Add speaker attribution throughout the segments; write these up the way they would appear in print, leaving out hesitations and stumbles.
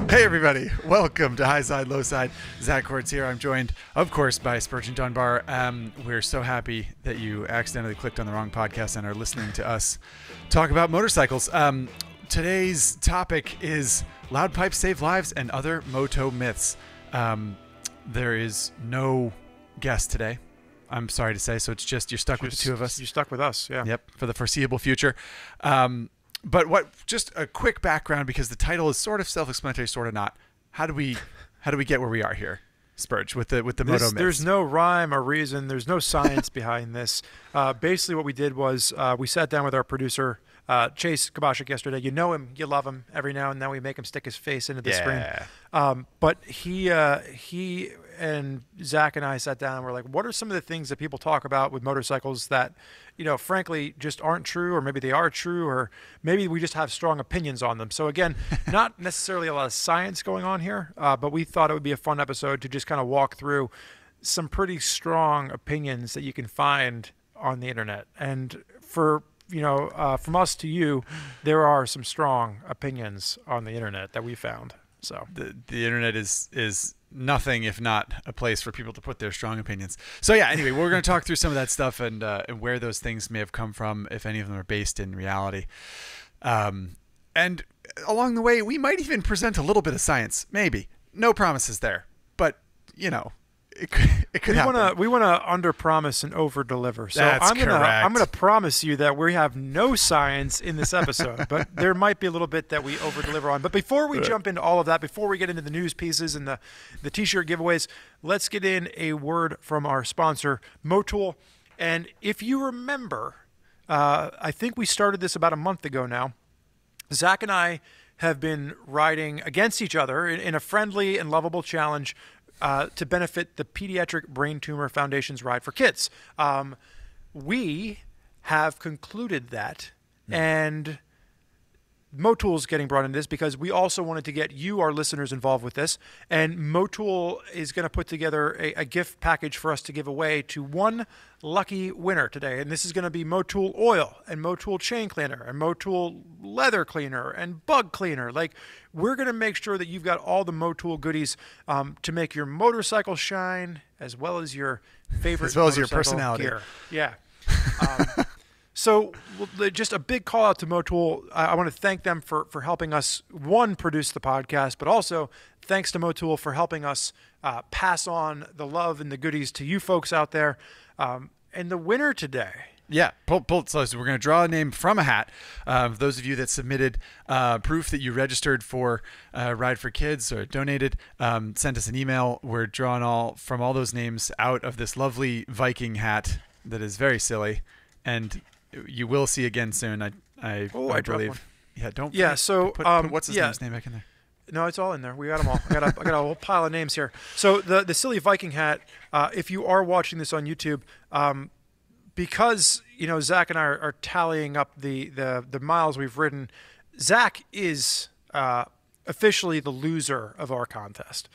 Speaker 1: Hey everybody, welcome to High Side, Low Side. Zach Kortz here. I'm joined, of course, by Spurgeon Dunbar. We're so happy that you accidentally clicked on the wrong podcast and are listening to us talk about motorcycles. Today's topic is loud pipes save lives and other Moto myths. There is no guest today, I'm sorry to say, so it's just you're stuck with the two of us.
Speaker 2: You're stuck with us, yeah.
Speaker 1: Yep, for the foreseeable future. Just a quick background, because the title is sort of self-explanatory, sort of not. How do we get where we are here, Spurge, with the Moto myths?
Speaker 2: There's no rhyme or reason. There's no science behind this. Basically, what we did was we sat down with our producer, Chase Kabashik, yesterday. You know him, you love him. Every now and then we make him stick his face into the screen. But he and Zach and I sat down and we're like, what are some of the things that people talk about with motorcycles that, you know, frankly, just aren't true, or maybe they are true, or maybe we just have strong opinions on them. So again, not necessarily a lot of science going on here, but we thought it would be a fun episode to just kind of walk through some pretty strong opinions that you can find on the internet. And for from us to you, there are some strong opinions on the internet that we found. So
Speaker 1: the internet is nothing if not a place for people to put their strong opinions. So yeah, anyway, we're going to talk through some of that stuff and where those things may have come from, if any of them are based in reality. And along the way, we might even present a little bit of science. Maybe. No promises there. But, you know, it could happen.
Speaker 2: We want to under-promise and over-deliver. So
Speaker 1: That's
Speaker 2: I'm gonna promise you that we have no science in this episode, but there might be a little bit that we over-deliver on. But before we jump into all of that, before we get into the news pieces and the T-shirt giveaways, let's get in a word from our sponsor, Motul. And if you remember, I think we started this about a month ago now. Zach and I have been riding against each other in a friendly and lovable challenge to benefit the Pediatric Brain Tumor Foundation's Ride for Kids. We have concluded that, and Motul's getting brought into this because we also wanted to get you, our listeners, involved with this. And Motul is going to put together a gift package for us to give away to one lucky winner today. And this is going to be Motul oil and Motul chain cleaner and Motul leather cleaner and bug cleaner. Like, we're going to make sure that you've got all the Motul goodies to make your motorcycle shine, as well as your favorite,
Speaker 1: as well as your personality
Speaker 2: gear. Yeah. So just a big call out to Motul. I want to thank them for helping us, one, produce the podcast, but also thanks to Motul for helping us pass on the love and the goodies to you folks out there. And the winner today. Yeah,
Speaker 1: so we're going to draw a name from a hat. Those of you that submitted proof that you registered for Ride for Kids or donated, sent us an email. We're drawing from all those names out of this lovely Viking hat that is very silly, and you will see again soon. I believe. Yeah, don't.
Speaker 2: Yeah. So
Speaker 1: put what's his name's name back in there?
Speaker 2: No, it's all in there. We got them all. I got a whole pile of names here. So the silly Viking hat. If you are watching this on YouTube, because Zach and I are tallying up the miles we've ridden, Zach is officially the loser of our contest.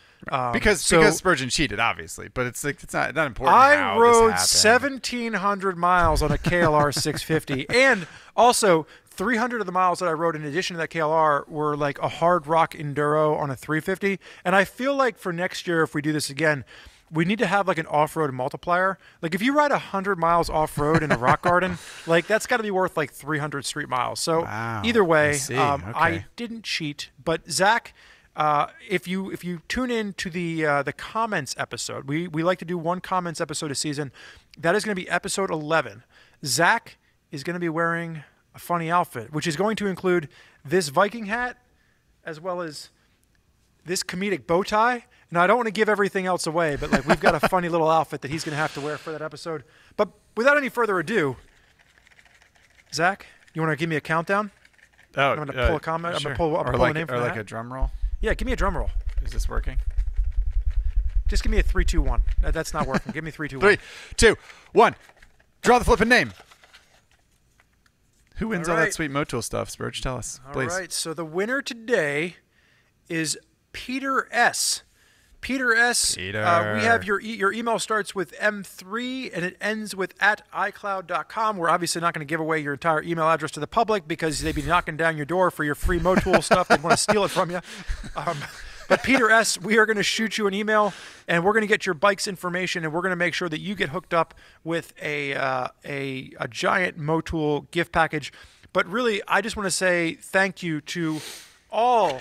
Speaker 1: Because Spurgeon cheated, obviously, but it's not important.
Speaker 2: I rode 1,700 miles on a KLR 650, and also 300 of the miles that I rode in addition to that KLR were like a hard rock enduro on a 350. And I feel like for next year, if we do this again, we need to have like an off-road multiplier. Like if you ride 100 miles off-road in a rock garden, like that's got to be worth like 300 street miles. So either way, I didn't cheat. But Zach, if you tune in to the comments episode, we like to do one comments episode a season. That is going to be episode 11. Zach is going to be wearing a funny outfit, which is going to include this Viking hat as well as this comedic bow tie. Now, I don't want to give everything else away, but like we've got a funny little outfit that he's going to have to wear for that episode. But without any further ado, Zach, you want to give me a countdown?
Speaker 1: Oh,
Speaker 2: I'm going to pull a comment.
Speaker 1: Sure.
Speaker 2: I'm going to pull a name from
Speaker 1: like a drum roll.
Speaker 2: Yeah, give me a drum roll.
Speaker 1: Is this working?
Speaker 2: Just give me a 3, 2, 1. That's not working. Give me 3, 2, 1.
Speaker 1: 3, 2, 1. Draw the flipping name. Who wins all that sweet Motul stuff, Spurge? Tell us, please.
Speaker 2: All right. So the winner today is Peter S. Peter S.
Speaker 1: Peter.
Speaker 2: We have your email starts with M3 and it ends with @iCloud.com. We're obviously not going to give away your entire email address to the public because they'd be knocking down your door for your free Motul stuff. They'd want to steal it from you. But Peter S., we are going to shoot you an email, and we're going to get your bike's information, and we're going to make sure that you get hooked up with a giant Motul gift package. But really, I just want to say thank you to all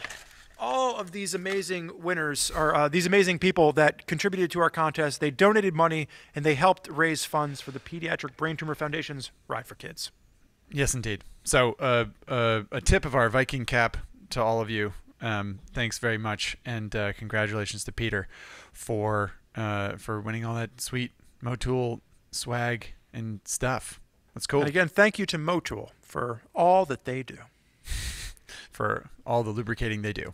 Speaker 2: of these amazing winners, or these amazing people that contributed to our contest. They donated money, and they helped raise funds for the Pediatric Brain Tumor Foundation's Ride for Kids.
Speaker 1: Yes, indeed. So a tip of our Viking cap to all of you. Thanks very much, and congratulations to Peter for winning all that sweet Motul swag and stuff. That's cool.
Speaker 2: And again, thank you to Motul for all that they do.
Speaker 1: For all the lubricating they do.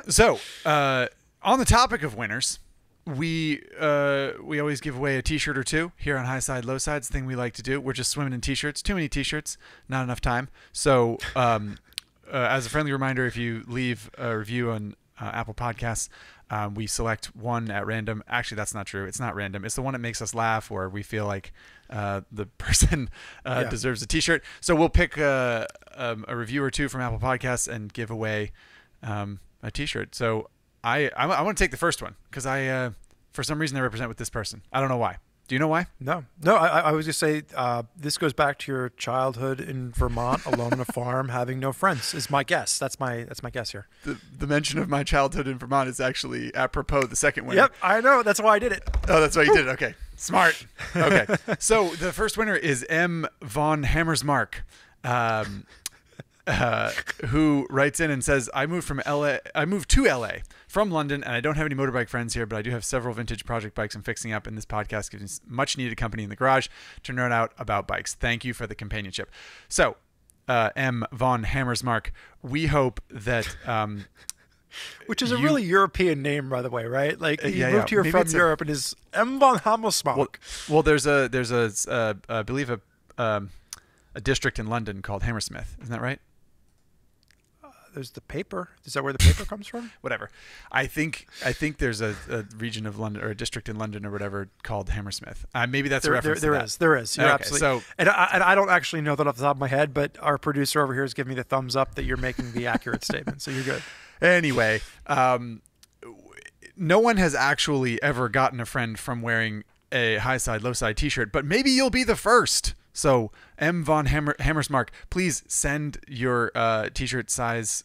Speaker 1: So, on the topic of winners, we always give away a T-shirt or two here on High Side, Low Side. It's the thing we like to do. We're just swimming in T-shirts. Too many T-shirts, not enough time. So, as a friendly reminder, if you leave a review on Apple Podcasts, we select one at random. Actually, that's not true. It's not random. It's the one that makes us laugh, or we feel like the person deserves a T-shirt. So we'll pick a review or two from Apple Podcasts and give away a T-shirt. So I want to take the first one because for some reason I represent with this person. I don't know why. Do you know why?
Speaker 2: No. I was just say this goes back to your childhood in Vermont, alone on a farm, having no friends. Is my guess. That's my guess here.
Speaker 1: The mention of my childhood in Vermont is actually apropos the second winner.
Speaker 2: Yep, I know. That's why I did it.
Speaker 1: Oh, that's why you did it. Okay, smart. Okay, so the first winner is M. von Hammersmark, who writes in and says, I moved to LA from London, and I don't have any motorbike friends here, but I do have several vintage project bikes I'm fixing up, and this podcast gives me much needed company in the garage to nerd out about bikes. Thank you for the companionship. So, M. von Hammersmark, we hope that...
Speaker 2: which is a really European name, by the way, right? Like, he moved here from Europe and is M. von Hammersmark.
Speaker 1: Well, there's I believe a district in London called Hammersmith. Isn't that right?
Speaker 2: There's the paper. Is that where the paper comes from?
Speaker 1: Whatever. I think there's a region of London or a district in London or whatever called Hammersmith. Maybe that's a reference to that.
Speaker 2: There is. You're
Speaker 1: okay,
Speaker 2: absolutely.
Speaker 1: So,
Speaker 2: and I don't actually know that off the top of my head, but our producer over here is giving me the thumbs up that you're making the accurate statement. So you're good.
Speaker 1: Anyway, no one has actually ever gotten a friend from wearing a High Side, Low Side T-shirt, but maybe you'll be the first. So M. von Hammersmark, please send your T-shirt size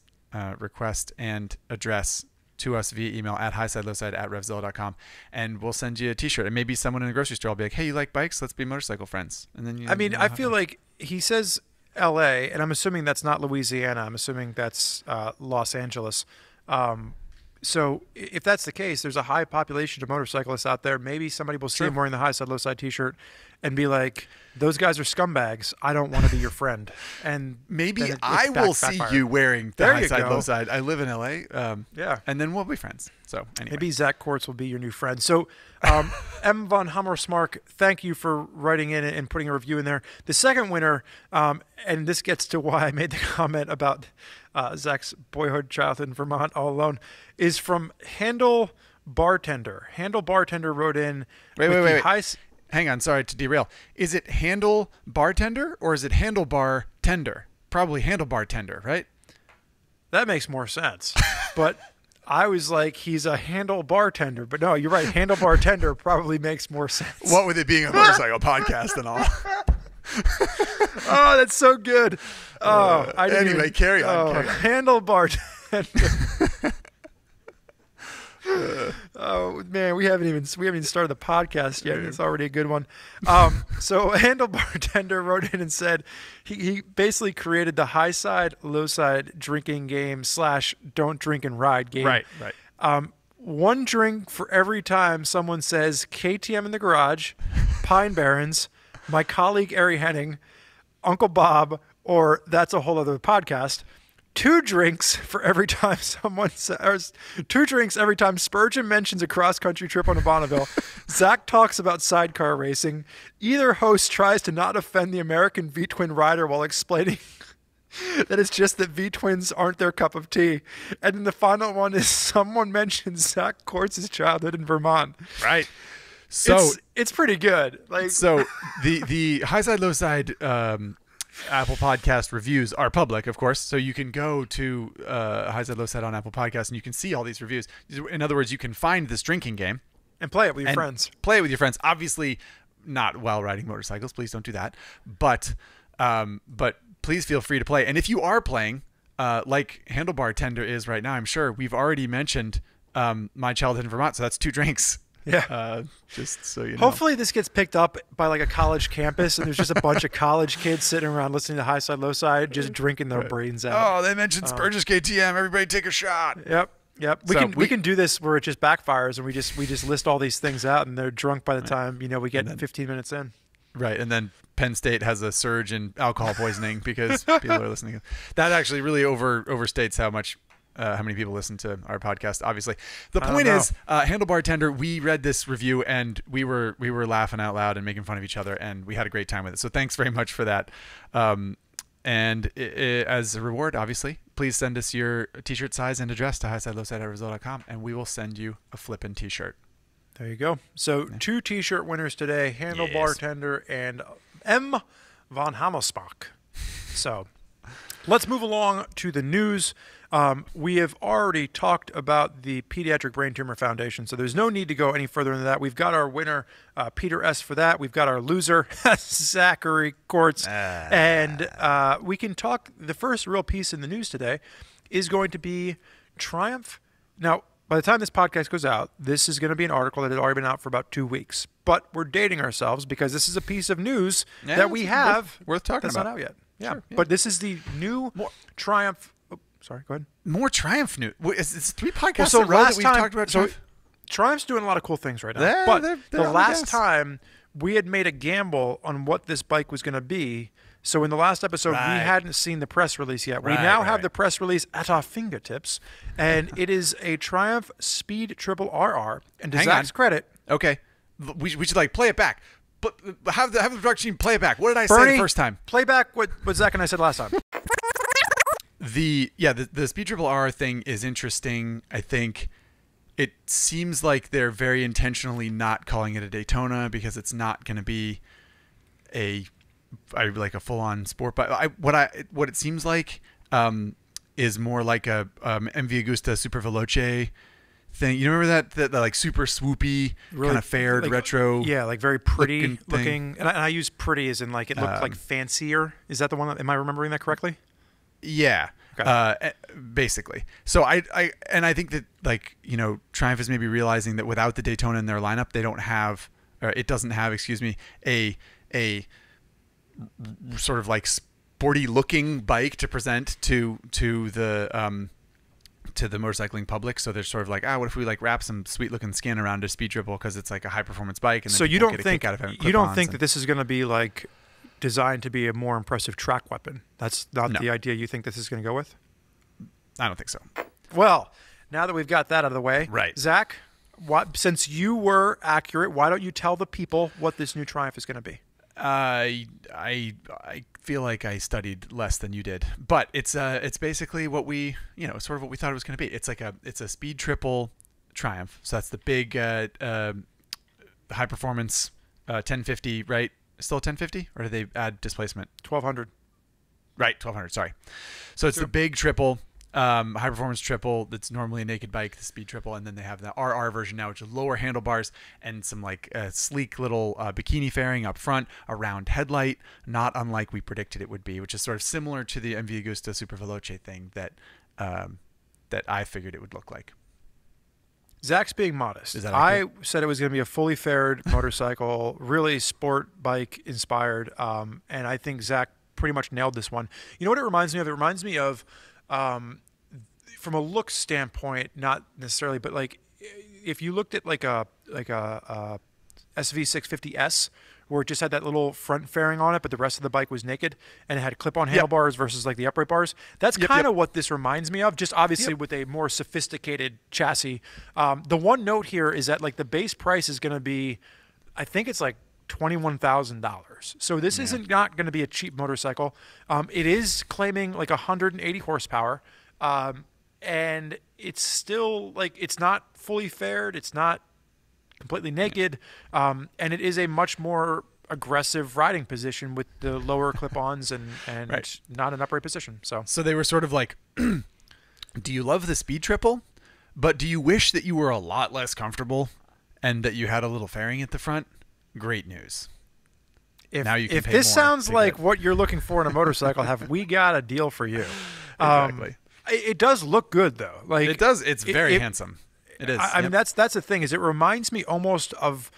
Speaker 1: request and address to us via email at highsidelowside@RevZilla.com, and we'll send you a T-shirt. And maybe someone in the grocery store will be like, hey, you like bikes? Let's be motorcycle friends. And then
Speaker 2: I feel like he says L.A., and I'm assuming that's not Louisiana. I'm assuming that's Los Angeles. So if that's the case, there's a high population of motorcyclists out there. Maybe somebody will see him wearing the High Side, Low Side T-shirt and be like, those guys are scumbags. I don't want to be your friend. And
Speaker 1: maybe I will see you wearing the High Side, Low Side. I live in L.A.
Speaker 2: Yeah.
Speaker 1: And then we'll be friends. So anyway.
Speaker 2: Maybe Zach Kortz will be your new friend. So M. von Hammersmark, thank you for writing in and putting a review in there. The second winner, and this gets to why I made the comment about Zach's boyhood, childhood in Vermont all alone, is from Handle Bartender. Handle Bartender wrote in.
Speaker 1: Wait. Hang on, sorry to derail. Is it Handle Bartender or is it Handlebar Tender? Probably Handlebar Tender, right?
Speaker 2: That makes more sense. But I was like, he's a handle bartender. But no, you're right. Handle Bartender probably makes more sense.
Speaker 1: What with it being a motorcycle podcast and all.
Speaker 2: Oh, that's so good. Oh,
Speaker 1: anyway, carry on.
Speaker 2: Handle Bartender. Oh man, we haven't even started the podcast yet. It's already a good one. So Handle Bartender wrote in and said he basically created the High Side, Low Side drinking game / don't drink and ride game.
Speaker 1: Right.
Speaker 2: One drink for every time someone says KTM in the garage, Pine Barrens, my colleague Ari Henning, Uncle Bob, or that's a whole other podcast. 2 drinks for every time every time Spurgeon mentions a cross-country trip on a Bonneville. Zach talks about sidecar racing. Either host tries to not offend the American V-twin rider while explaining that it's just that V-twins aren't their cup of tea. And then the final one is someone mentions Zach Kortz's childhood in Vermont.
Speaker 1: Right. So
Speaker 2: it's pretty good.
Speaker 1: So the high side, low side Apple Podcast reviews are public, of course. So you can go to high side, low side on Apple Podcasts, and you can see all these reviews. In other words, you can find this drinking game
Speaker 2: and play it with your friends.
Speaker 1: Play it with your friends. Obviously, not while riding motorcycles. Please don't do that. But please feel free to play. And if you are playing, like Handlebar Tender is right now, I'm sure we've already mentioned my childhood in Vermont. So that's 2 drinks.
Speaker 2: Yeah.
Speaker 1: Just so you know.
Speaker 2: Hopefully this gets picked up by like a college campus and there's just a bunch of college kids sitting around listening to High Side, Low Side, just drinking their brains out.
Speaker 1: Oh, they mentioned Spurgeon's KTM. Everybody take a shot.
Speaker 2: Yep. We can do this where it just backfires and we just list all these things out and they're drunk by the time, we get 15 minutes in.
Speaker 1: Right. And then Penn State has a surge in alcohol poisoning because people are listening. That actually really overstates how many people listen to our podcast, obviously. The point is, Handlebar Tender, we read this review and we were laughing out loud and making fun of each other, and we had a great time with it. So thanks very much for that. And as a reward, obviously, please send us your t-shirt size and address to highsidelowside@RevZilla.com, and we will send you a flippin' t-shirt.
Speaker 2: There you go. So 2 t-shirt winners today, Handlebar Tender and M. von Hammelspach. So let's move along to the news. We have already talked about the Pediatric Brain Tumor Foundation, so there's no need to go any further into that. We've got our winner, Peter S. for that. We've got our loser, Zachary Kortz. And we can talk. The first real piece in the news today is going to be Triumph. Now, by the time this podcast goes out, this is going to be an article that has already been out for about 2 weeks. But we're dating ourselves because this is a piece of news that we have
Speaker 1: worth talking
Speaker 2: that's
Speaker 1: about.
Speaker 2: not out yet. Yeah.
Speaker 1: Sure, yeah.
Speaker 2: But this is the new Triumph. Sorry, go ahead.
Speaker 1: More Triumph news. It's 3 podcasts
Speaker 2: so
Speaker 1: in a row that we've
Speaker 2: time,
Speaker 1: talked about Triumph.
Speaker 2: Triumph's doing a lot of cool things right now. But the last time we had made a gamble on what this bike was going to be. So in the last episode, we hadn't seen the press release yet. We now have the press release at our fingertips, and it is a Triumph Speed Triple RR. And to Zach's credit,
Speaker 1: okay, we should play it back. But have the production team play it back. What did I say the first time?
Speaker 2: Play back what Zach and I said last time.
Speaker 1: The Speed Triple R thing is interesting. I think it seems like they're very intentionally not calling it a Daytona because it's not going to be a full-on sport bike. What it seems like is more like a MV Agusta Super Veloce thing. You remember that like super swoopy, really, kind of faired retro?
Speaker 2: Yeah, like very pretty looking. And I use pretty as in like it looked like fancier. Is that the one? Am I remembering that correctly?
Speaker 1: Yeah. Okay. Basically. So I think that Triumph is maybe realizing that without the Daytona in their lineup, they don't have, or it doesn't have, a sort of like sporty looking bike to present to the motorcycling public. So they're sort of like, what if we wrap some sweet looking skin around a Speed Triple because it's like a high performance bike. And then
Speaker 2: so you don't think
Speaker 1: that
Speaker 2: this is going to be like designed to be a more impressive track weapon? That's not the idea you think this is going to go with?
Speaker 1: I don't think so.
Speaker 2: Well, now that we've got that out of the way,
Speaker 1: right,
Speaker 2: Zach, since you were accurate, why don't you tell the people what this new Triumph is going to be?
Speaker 1: I feel like I studied less than you did, but it's basically what we sort of what we thought it was going to be. It's a Speed Triple Triumph. So that's the big high performance 1050, right? Still 1050, or did they add displacement?
Speaker 2: 1200.
Speaker 1: Right, 1200. Sorry. So it's the big triple, high performance triple that's normally a naked bike, the Speed Triple, and then they have the RR version now, which is lower handlebars and some sleek little bikini fairing up front, a round headlight, not unlike we predicted it would be, which is sort of similar to the MV Agusta Super Veloce thing that I figured it would look like.
Speaker 2: Zach's being modest.
Speaker 1: Is that
Speaker 2: I said it was going to be a fully faired motorcycle, really sport bike inspired, and I think Zach pretty much nailed this one. You know what it reminds me of? It reminds me of, from a look standpoint, not necessarily, but like if you looked at like a SV650S, where it just had that little front fairing on it, but the rest of the bike was naked, and it had clip-on handlebars versus like the upright bars. That's kind of what this reminds me of, just obviously with a more sophisticated chassis. The one note here is that like the base price is going to be, I think it's like $21,000. So this isn't not going to be a cheap motorcycle. It is claiming like 180 horsepower, and it's still like it's not fully fared. It's not completely naked, and it is a much more aggressive riding position with the lower clip-ons and not an upright position. So
Speaker 1: they were sort of like, do you love the speed triple, but do you wish that you were a lot less comfortable and that you had a little fairing at the front? Great news. Now you can
Speaker 2: if
Speaker 1: pay
Speaker 2: this
Speaker 1: more
Speaker 2: sounds like what you're looking for in a motorcycle, have we got a deal for you?
Speaker 1: Exactly.
Speaker 2: It does look good though. Like
Speaker 1: it does. It's very handsome. It is.
Speaker 2: I mean, that's the thing is it reminds me almost of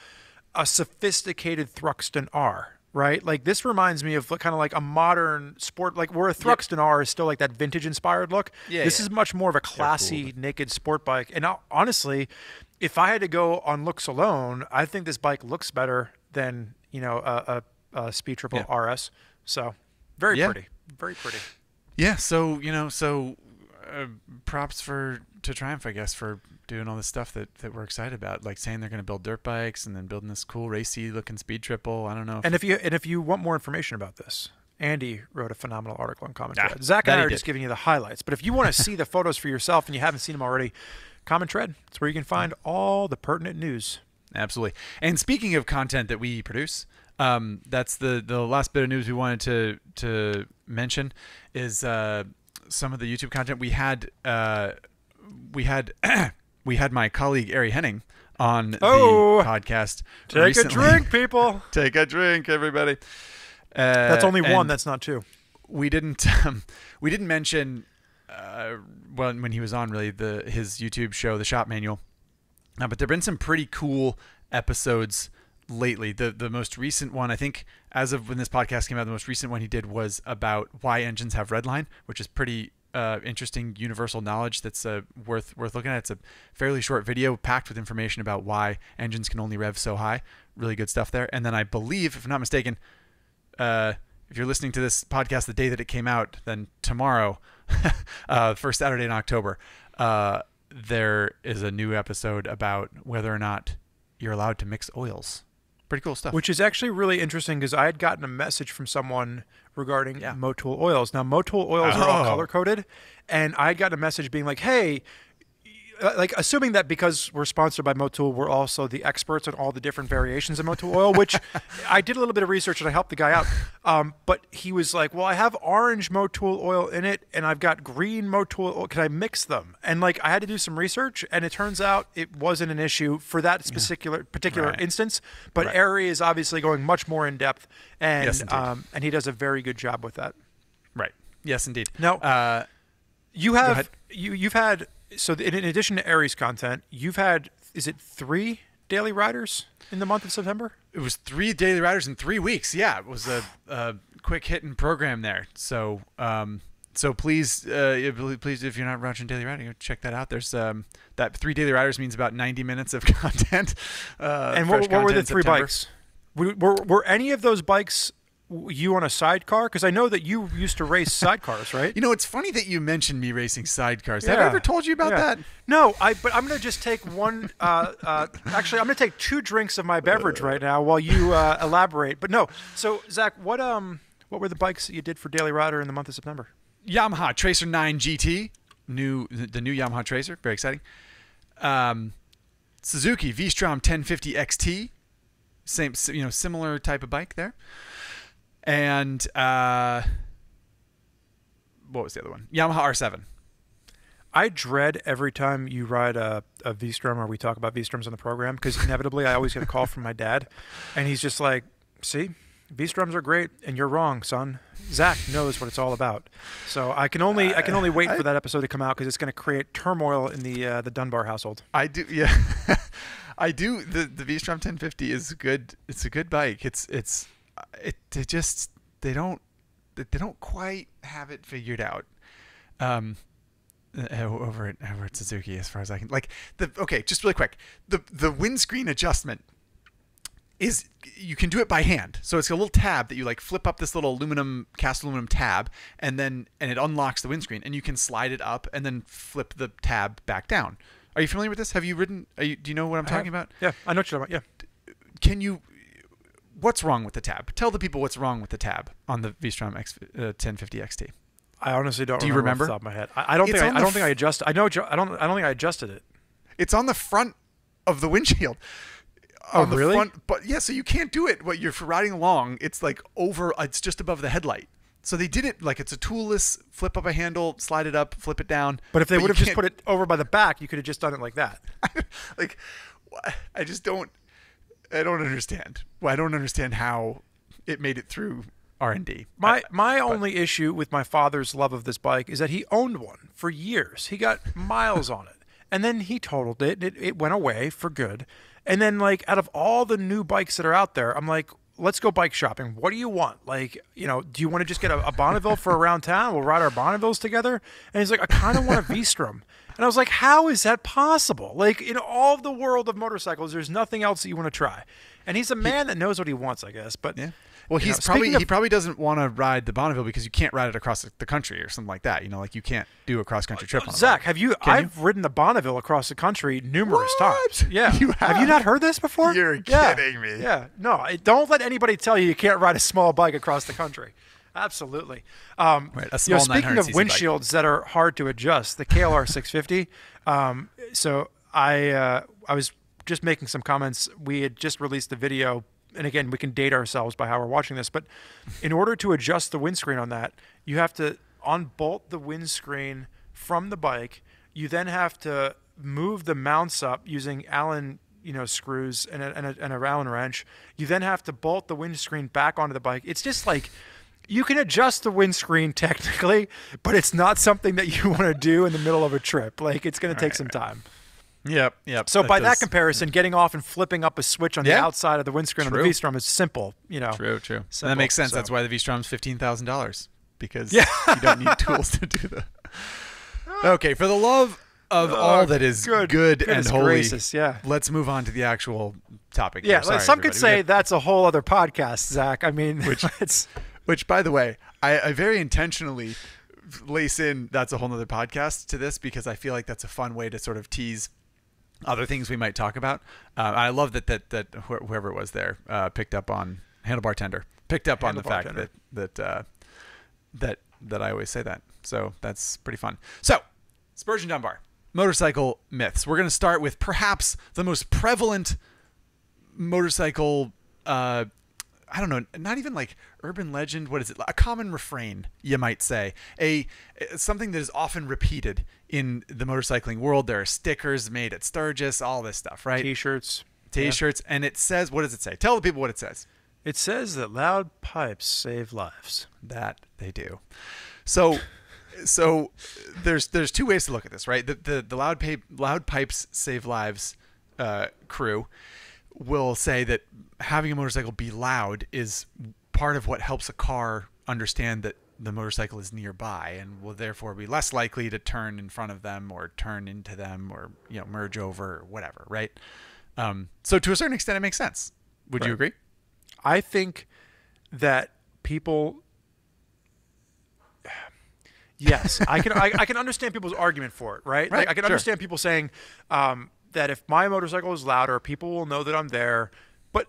Speaker 2: a sophisticated Thruxton R, right? Like this reminds me of kind of like a modern sport, like where a Thruxton R is still like that vintage inspired look. This is much more of a classy naked sport bike. And honestly, if I had to go on looks alone, I think this bike looks better than, a Speed Triple RS. So very pretty, very pretty.
Speaker 1: Yeah. So, props to Triumph, I guess, for doing all this stuff that we're excited about, like saying they're going to build dirt bikes and then building this cool racy looking Speed Triple. I don't know.
Speaker 2: And if you want more information about this, Andy wrote a phenomenal article on Common Tread. Zach and I are just giving you the highlights. But if you want to see the photos for yourself and you haven't seen them already, Common Tread, it's where you can find all the pertinent news.
Speaker 1: Absolutely. And speaking of content that we produce, that's the last bit of news we wanted to mention is some of the YouTube content we had. We had my colleague Ari Henning on the podcast.
Speaker 2: Take
Speaker 1: recently.
Speaker 2: a drink, people.
Speaker 1: Take a drink, everybody.
Speaker 2: That's only one. That's not two.
Speaker 1: We didn't mention when he was on really his YouTube show, The Shop Manual. But there've been some pretty cool episodes lately. The most recent one, I think, as of when this podcast came out, the most recent one he did was about why engines have redline, which is pretty interesting universal knowledge that's worth looking at. It's a fairly short video packed with information about why engines can only rev so high. Really good stuff there. And then I believe, if I'm not mistaken, if you're listening to this podcast the day that it came out, then tomorrow, first Saturday in October, there is a new episode about whether or not you're allowed to mix oils. Pretty cool stuff.
Speaker 2: Which is actually really interesting because I had gotten a message from someone regarding Motul oils. Now, Motul oils are all color-coded, and I had gotten a message being like, hey, like assuming that because we're sponsored by Motul, we're also the experts on all the different variations of Motul oil, which I did a little bit of research and I helped the guy out. But he was like, well, I have orange Motul oil in it and I've got green Motul oil. Can I mix them? And like I had to do some research and it turns out it wasn't an issue for that particular instance. But Ari is obviously going much more in depth and and he does a very good job with that.
Speaker 1: Right. Yes, indeed.
Speaker 2: Now, you've had... So in addition to Ari's content, you've had, is it 3 daily riders in the month of September?
Speaker 1: It was 3 daily riders in 3 weeks. Yeah, it was a quick hitting program there. So please, if you're not watching daily riding, check that out. There's that 3 daily riders means about 90 minutes of content.
Speaker 2: And what were the 3 bikes? Were any of those bikes you on a sidecar? Because I know that you used to race sidecars, right?
Speaker 1: It's funny that you mentioned me racing sidecars. Have I ever told you about that?
Speaker 2: No, but I'm going to just take one. Actually, I'm going to take 2 drinks of my beverage right now while you elaborate. But no. So, Zach, what were the bikes that you did for Daily Rider in the month of September?
Speaker 1: Yamaha Tracer 9 GT, the new Yamaha Tracer, very exciting. Suzuki V-Strom 1050 XT, same similar type of bike there. And what was the other one? Yamaha R7.
Speaker 2: I dread every time you ride a V-Strom or we talk about V-Stroms on the program because inevitably I always get a call from my dad and he's just like, see, V-Stroms are great and you're wrong, son. Zach knows what it's all about. So I can only wait for that episode to come out because it's going to create turmoil in the Dunbar household.
Speaker 1: I do, yeah. I do. The V-Strom 1050 is good. It's a good bike. They don't quite have it figured out. Over at Suzuki, as far as I can, just really quick, the windscreen adjustment is you can do it by hand. So it's a little tab that you flip up this little cast aluminum tab, and it unlocks the windscreen, and you can slide it up and then flip the tab back down. Are you familiar with this? Have you ridden? Do you know what I'm talking about?
Speaker 2: Yeah, I know what you're talking about. Yeah.
Speaker 1: Can you? what's wrong with the tab? Tell the people what's wrong with the tab on the V-Strom 1050 XT.
Speaker 2: I honestly don't.
Speaker 1: Do you remember?
Speaker 2: Off the top of my head, I don't think. I don't think I adjusted. I don't think I adjusted it.
Speaker 1: It's on the front of the windshield.
Speaker 2: Oh, really?
Speaker 1: Front, but yeah, so you can't do it. What you're riding along, it's like over. It's just above the headlight. So they did it like it's a toolless flip up a handle, slide it up, flip it down.
Speaker 2: But if they would have just put it over by the back, you could have just done it like that.
Speaker 1: Like, I just don't. I don't understand. Well, I don't understand how it made it through R&D.
Speaker 2: My only issue with my father's love of this bike is that he owned one for years. He got miles on it, and then he totaled it. It went away for good. And then, like, out of all the new bikes that are out there, I'm like, let's go bike shopping. What do you want? Like, you know, do you want to just get a Bonneville for around town? We'll ride our Bonnevilles together. And he's like, I kind of want a V-Strom. And I was like, how is that possible? Like, in all of the world of motorcycles, there's nothing else that you want to try. And he's a man that knows what he wants, I guess. But
Speaker 1: yeah. Well, he probably doesn't want to ride the Bonneville because you can't ride it across the country or something like that. You know, like you can't do a cross country trip on
Speaker 2: Zach, I've ridden the Bonneville across the country numerous times. Yeah. Have you not heard this before?
Speaker 1: You're kidding me.
Speaker 2: Yeah. No, don't let anybody tell you can't ride a small bike across the country. Absolutely.
Speaker 1: A small
Speaker 2: speaking of windshields that are hard to adjust, the KLR 650. So I was just making some comments. We had just released the video. And again, we can date ourselves by how we're watching this, but in order to adjust the windscreen on that, you have to unbolt the windscreen from the bike. You then have to move the mounts up using Allen, screws and a Allen wrench. You then have to bolt the windscreen back onto the bike. It's just like you can adjust the windscreen technically, but it's not something that you want to do in the middle of a trip. Like it's going to take some time.
Speaker 1: Yep.
Speaker 2: So by that comparison, getting off and flipping up a switch on the outside of the windscreen on the V-Strom is simple,
Speaker 1: True.
Speaker 2: Simple.
Speaker 1: And that makes sense. So. That's why the V-Strom's $15,000 because you don't need tools to do that. Okay, for the love of all that is good and holy,
Speaker 2: gracious,
Speaker 1: let's move on to the actual topic.
Speaker 2: Yeah,
Speaker 1: Sorry,
Speaker 2: some could say that's a whole other podcast, Zach. I mean,
Speaker 1: which by the way, I very intentionally lace in that's a whole other podcast to this because I feel like that's a fun way to sort of tease other things we might talk about. I love that whoever it was there picked up on Handlebar Tender, picked up on the fact that I always say that. So that's pretty fun. So Spurgeon Dunbar, motorcycle myths. We're going to start with perhaps the most prevalent motorcycle. I don't know, not even like urban legend. What is it? A common refrain, you might say. Something that is often repeated in the motorcycling world. There are stickers made at Sturgis, all this stuff, right?
Speaker 2: T-shirts.
Speaker 1: And it says, what does it say? Tell the people what it says.
Speaker 2: It says that loud pipes save lives.
Speaker 1: That they do. So there's two ways to look at this, right? The loud pipes save lives crew will say that having a motorcycle be loud is part of what helps a car understand that the motorcycle is nearby and will therefore be less likely to turn in front of them or turn into them or merge over or whatever, right? So to a certain extent, it makes sense. Would you agree?
Speaker 2: I think that people. Yes, I can understand people's argument for it, right? Like, I can understand people saying that if my motorcycle is louder, people will know that I'm there. But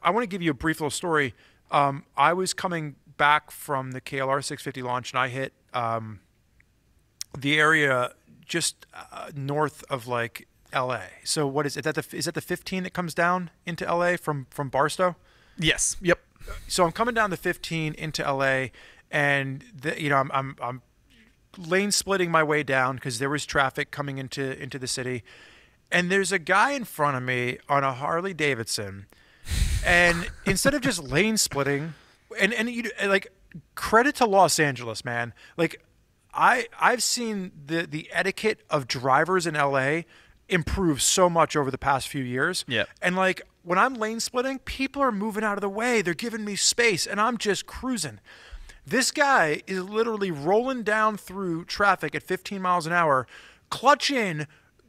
Speaker 2: I want to give you a brief little story. I was coming back from the KLR 650 launch, and I hit the area just north of like LA. So what is it? Is that the 15 that comes down into LA from Barstow?
Speaker 1: Yes. Yep.
Speaker 2: So I'm coming down the 15 into LA, and I'm lane splitting my way down because there was traffic coming into the city, and there's a guy in front of me on a Harley Davidson, and instead of just lane splitting, and like credit to Los Angeles, man. Like I've seen the etiquette of drivers in LA improve so much over the past few years.
Speaker 1: Yeah.
Speaker 2: And like when I'm lane splitting, people are moving out of the way. They're giving me space, and I'm just cruising. This guy is literally rolling down through traffic at 15 miles an hour, clutch in,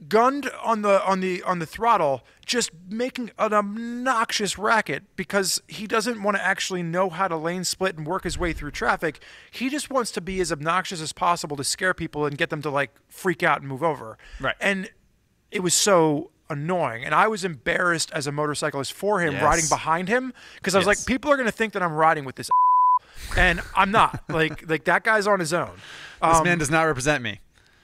Speaker 2: gunned on the throttle, just making an obnoxious racket because he doesn't want to actually know how to lane split and work his way through traffic. He just wants to be as obnoxious as possible to scare people and get them to like freak out and move over.
Speaker 1: Right.
Speaker 2: And it was so annoying. And I was embarrassed as a motorcyclist for him riding behind him because I was like, people are going to think that I'm riding with this and I'm not. Like that guy's on his own.
Speaker 1: This man does not represent me.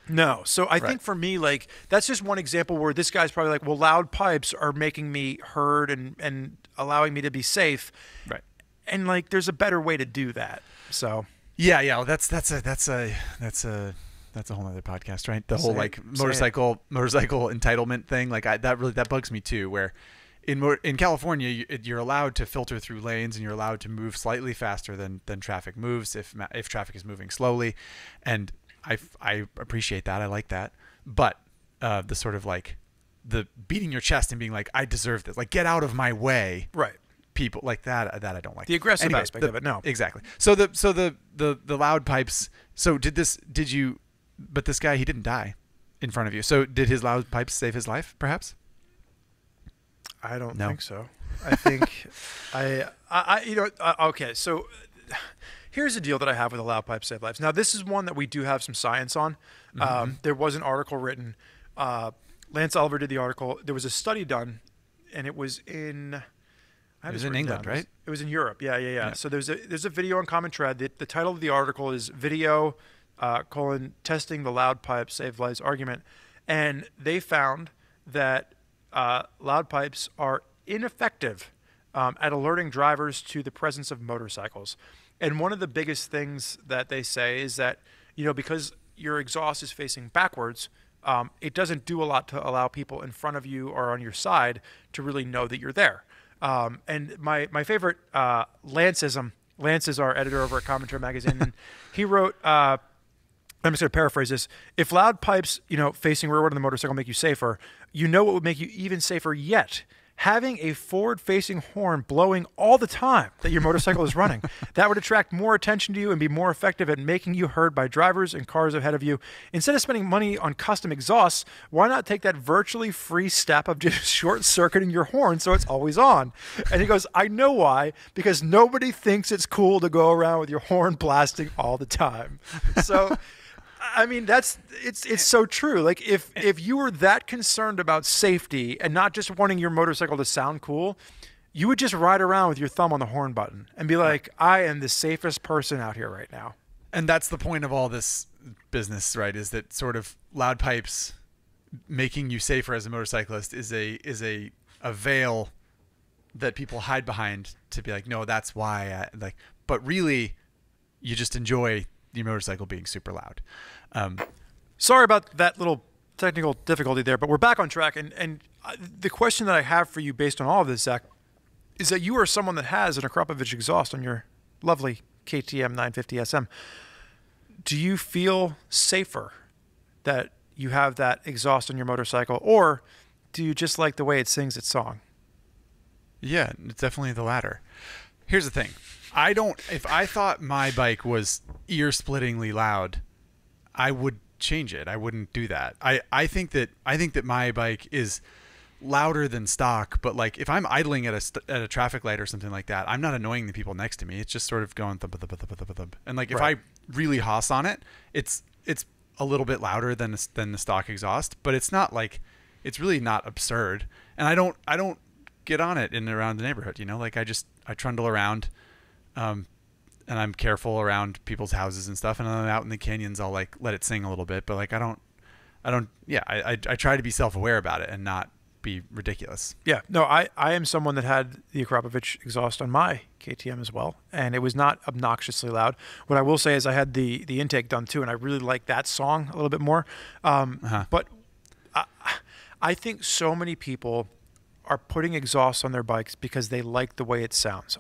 Speaker 2: No. So I think for me, like, that's just one example where this guy's probably like, well, loud pipes are making me heard and allowing me to be safe.
Speaker 1: Right. And
Speaker 2: like, there's a better way to do that. So
Speaker 1: yeah. Well, that's a whole other podcast, right? The whole like motorcycle entitlement thing. Like that bugs me too, where in California, you're allowed to filter through lanes and you're allowed to move slightly faster than traffic moves if traffic is moving slowly. And I appreciate that. I like that. But the sort of like the beating your chest and being like, I deserve this, like, get out of my way.
Speaker 2: Right.
Speaker 1: People like that I don't like.
Speaker 2: The aggressive aspect of it. No.
Speaker 1: Exactly. So the loud pipes. So but this guy, he didn't die in front of you. So did his loud pipes save his life, perhaps?
Speaker 2: I don't think so. I think okay. So here's the deal that I have with the loud pipes save lives. Now, this is one that we do have some science on. There was an article written. Lance Oliver did the article. There was a study done, and it was in.
Speaker 1: It was in England, right?
Speaker 2: It was in Europe. Yeah. So there's a video on Common Tread. The title of the article is "Video: Testing the Loud Pipe Save Lives Argument," and they found that loud pipes are ineffective at alerting drivers to the presence of motorcycles. And one of the biggest things that they say is that, because your exhaust is facing backwards, it doesn't do a lot to allow people in front of you or on your side to really know that you're there. And my favorite Lanceism, Lance is our editor over at Commentary Magazine, and he wrote, I'm just going to paraphrase this, if loud pipes, facing rearward on the motorcycle make you safer, what would make you even safer yet? Having a forward-facing horn blowing all the time that your motorcycle is running. That would attract more attention to you and be more effective at making you heard by drivers and cars ahead of you. Instead of spending money on custom exhausts, why not take that virtually free step of just short-circuiting your horn so it's always on? And he goes, I know why, because nobody thinks it's cool to go around with your horn blasting all the time. So... I mean, it's so true. Like if you were that concerned about safety and not just wanting your motorcycle to sound cool, you would just ride around with your thumb on the horn button and be like, I am the safest person out here right now.
Speaker 1: And that's the point of all this business, right? Is that sort of loud pipes making you safer as a motorcyclist is a veil that people hide behind to be like, no, that's why. But really, you just enjoy your motorcycle being super loud.
Speaker 2: Sorry about that little technical difficulty there, but we're back on track. And the question that I have for you based on all of this, Zach, is that you are someone that has an Akrapovic exhaust on your lovely KTM 950 SM. Do you feel safer that you have that exhaust on your motorcycle, or do you just like the way it sings its song?
Speaker 1: Yeah, it's definitely the latter. Here's the thing. If I thought my bike was ear-splittingly loud, I would change it. I wouldn't do that. I think that my bike is louder than stock, but like if I'm idling at a traffic light or something like that, I'm not annoying the people next to me. It's just sort of going thump, thump, thump, thump, thump, thump. And like if I really hoss on it, it's a little bit louder than the stock exhaust, but it's not like, it's really not absurd. And I don't get on it in and around the neighborhood, like I trundle around. And I'm careful around people's houses and stuff. And then out in the canyons, I'll like let it sing a little bit, but like I try to be self-aware about it and not be ridiculous.
Speaker 2: Yeah, no, I am someone that had the Akrapovic exhaust on my KTM as well, and it was not obnoxiously loud. What I will say is I had the intake done too, and I really like that song a little bit more. But I think so many people are putting exhausts on their bikes because they like the way it sounds.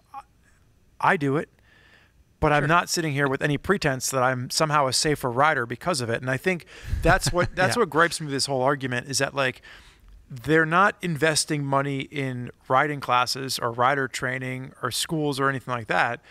Speaker 2: I do it, but I'm not sitting here with any pretense that I'm somehow a safer rider because of it. And I think that's what what gripes me with this whole argument is that like they're not investing money in riding classes or rider training or schools or anything like that.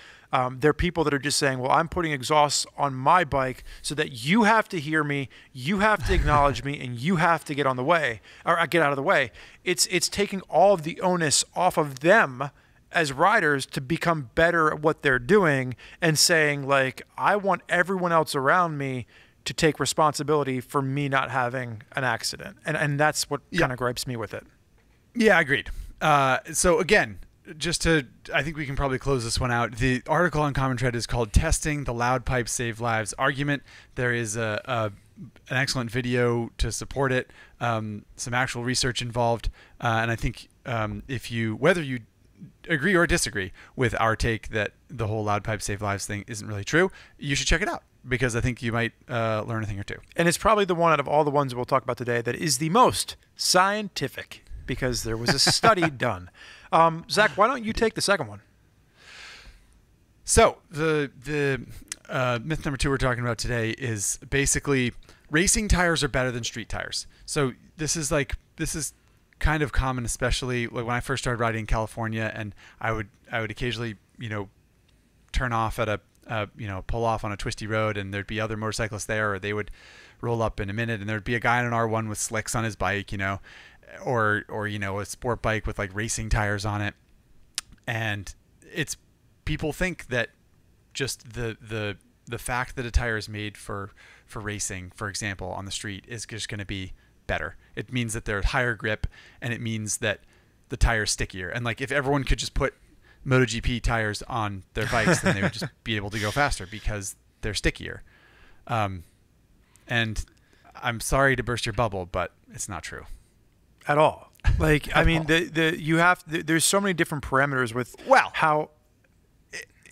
Speaker 2: They're people that are just saying, well, I'm putting exhausts on my bike so that you have to hear me, you have to acknowledge me, and you have to get on the way or get out of the way. It's taking all of the onus off of them as riders to become better at what they're doing and saying like, I want everyone else around me to take responsibility for me not having an accident. And that's what kind of gripes me with it.
Speaker 1: Yeah, agreed. So again, I think we can probably close this one out. The article on Common Thread is called "Testing the Loud Pipes Save Lives Argument." There is an excellent video to support it, some actual research involved, and I think whether you agree or disagree with our take that the whole loud pipes save lives thing isn't really true, you should check it out, because I think you might learn a thing or two.
Speaker 2: And it's probably the one out of all the ones we'll talk about today that is the most scientific, because there was a study done. Zach, why don't you take the second one?
Speaker 1: So the myth number 2 we're talking about today is basically racing tires are better than street tires. So this is kind of common, especially like when I first started riding in California, and I would occasionally turn off at a pull off on a twisty road, and there'd be other motorcyclists there, or they would roll up in a minute, and there'd be a guy on an R1 with slicks on his bike, or a sport bike with like racing tires on it, and people think that just the fact that a tire is made for racing, for example, on the street, is just going to be better. It means that they're higher grip, and it means that the tire's stickier. And like, if everyone could just put MotoGP tires on their bikes, then they would just be able to go faster because they're stickier. And I'm sorry to burst your bubble, but it's not true
Speaker 2: at all. Like, I mean, there's so many different parameters with how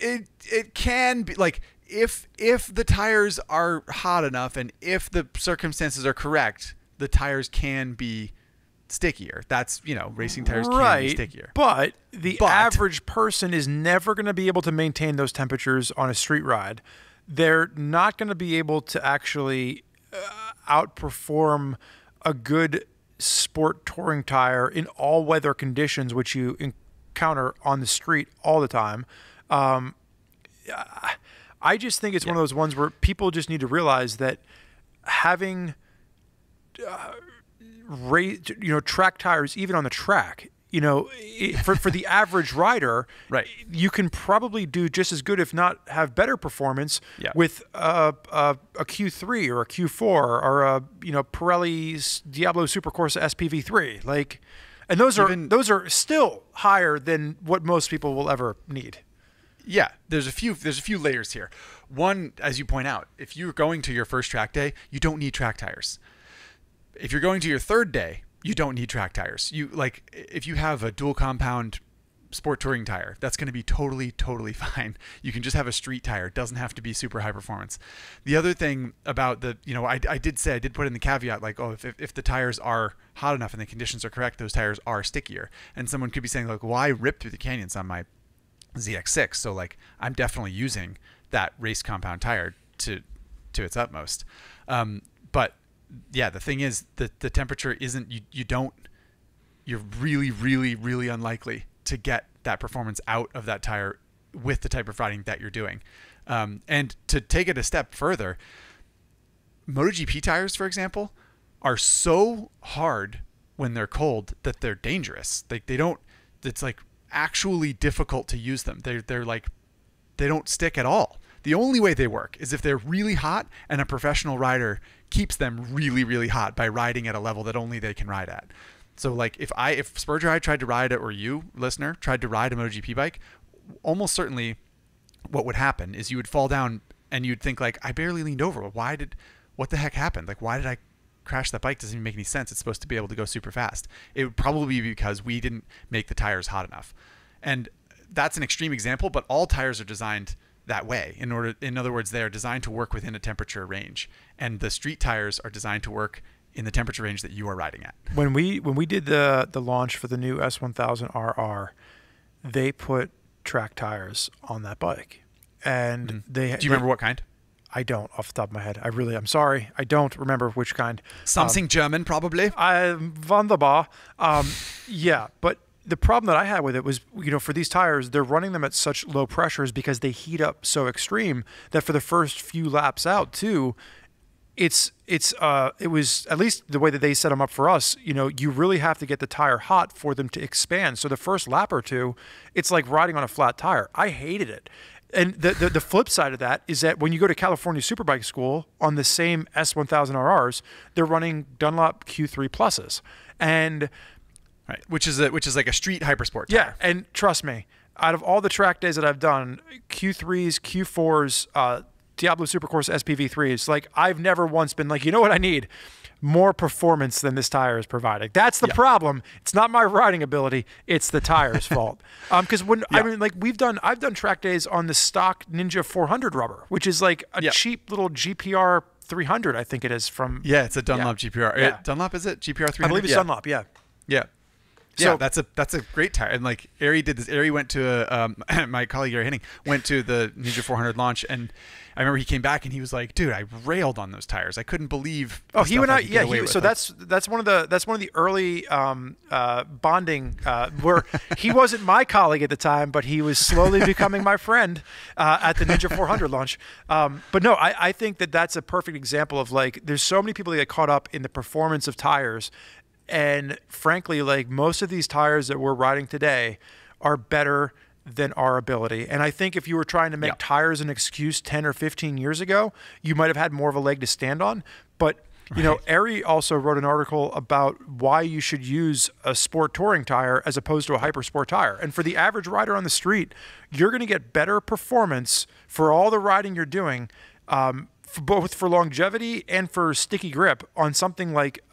Speaker 1: it can be like, if the tires are hot enough and if the circumstances are correct, the tires can be stickier. That's, racing tires can be stickier.
Speaker 2: But the average person is never going to be able to maintain those temperatures on a street ride. They're not going to be able to actually outperform a good sport touring tire in all weather conditions, which you encounter on the street all the time. I just think it's one of those ones where people just need to realize that having track tires, even on the track, for the average rider,
Speaker 1: right,
Speaker 2: you can probably do just as good, if not have better performance with a Q3 or a Q4 or a Pirelli's Diablo Supercorsa SPV3, like, and those are still higher than what most people will ever need.
Speaker 1: Yeah, there's a few layers here. One, as you point out, if you're going to your first track day, you don't need track tires. If you're going to your third day, you don't need track tires. If you have a dual compound sport touring tire, that's going to be totally fine. You can just have a street tire. It doesn't have to be super high performance. The other thing about I did put in the caveat, like, if the tires are hot enough and the conditions are correct, those tires are stickier. And someone could be saying, like, well, I ripped through the canyons on my ZX6, so like, I'm definitely using that race compound tire to its utmost. But yeah, the thing is that the temperature isn't, you're really unlikely to get that performance out of that tire with the type of riding that you're doing. And to take it a step further, MotoGP tires, for example, are so hard when they're cold that they're dangerous. It's like actually difficult to use them. They're like, they don't stick at all. The only way they work is if they're really hot and a professional rider keeps them really hot by riding at a level that only they can ride at. So like, if Spurgeon or I tried to ride it, or you, listener, tried to ride a MotoGP bike, almost certainly what would happen is you would fall down and you'd think, like, I barely leaned over. What the heck happened? Like, why did I crash that bike? Doesn't even make any sense. It's supposed to be able to go super fast. It would probably be because we didn't make the tires hot enough. And that's an extreme example, but all tires are designed that way. In other words, they are designed to work within a temperature range, and the street tires are designed to work in the temperature range that you are riding at.
Speaker 2: When we did the launch for the new S1000RR, they put track tires on that bike, and do
Speaker 1: you remember what kind?
Speaker 2: I don't, off the top of my head. I'm sorry, I don't remember which kind.
Speaker 1: Something German, probably.
Speaker 2: Wunderbar. Yeah, but the problem that I had with it was, for these tires, they're running them at such low pressures because they heat up so extreme that for the first few laps out too, it was, at least the way that they set them up for us, you really have to get the tire hot for them to expand. So the first lap or two, it's like riding on a flat tire. I hated it. And the flip side of that is that when you go to California Superbike School on the same S1000RRs, they're running Dunlop Q3 Pluses. And
Speaker 1: right, which is like a street hypersport tire.
Speaker 2: Yeah, and trust me, out of all the track days that I've done, Q3s, Q4s, Diablo Supercourse SPV3s, like I've never once been like, you know what I need? More performance than this tire is providing. That's the problem. It's not my riding ability. It's the tire's fault. Because I mean, like I've done track days on the stock Ninja 400 rubber, which is like a cheap little GPR 300, I think it is from.
Speaker 1: Yeah, it's a Dunlop GPR.
Speaker 2: Yeah.
Speaker 1: Dunlop, is it GPR 300?
Speaker 2: I believe it's Dunlop. Yeah.
Speaker 1: Yeah.
Speaker 2: So,
Speaker 1: yeah, that's a great tire. And like Ari did this. Ari went to my colleague Ari Henning went to the Ninja 400 launch, and I remember he came back and he was like, "Dude, I railed on those tires. I couldn't believe."
Speaker 2: Oh, he went out. Yeah, so that's one of the early bonding where he wasn't my colleague at the time, but he was slowly becoming my friend at the Ninja 400 launch. But no, I think that's a perfect example of like there's so many people that get caught up in the performance of tires. And frankly, like most of these tires that we're riding today are better than our ability. And I think if you were trying to make tires an excuse 10 or 15 years ago, you might have had more of a leg to stand on. But, you know, Ari also wrote an article about why you should use a sport touring tire as opposed to a hypersport tire. And for the average rider on the street, you're going to get better performance for all the riding you're doing, both for longevity and for sticky grip on something like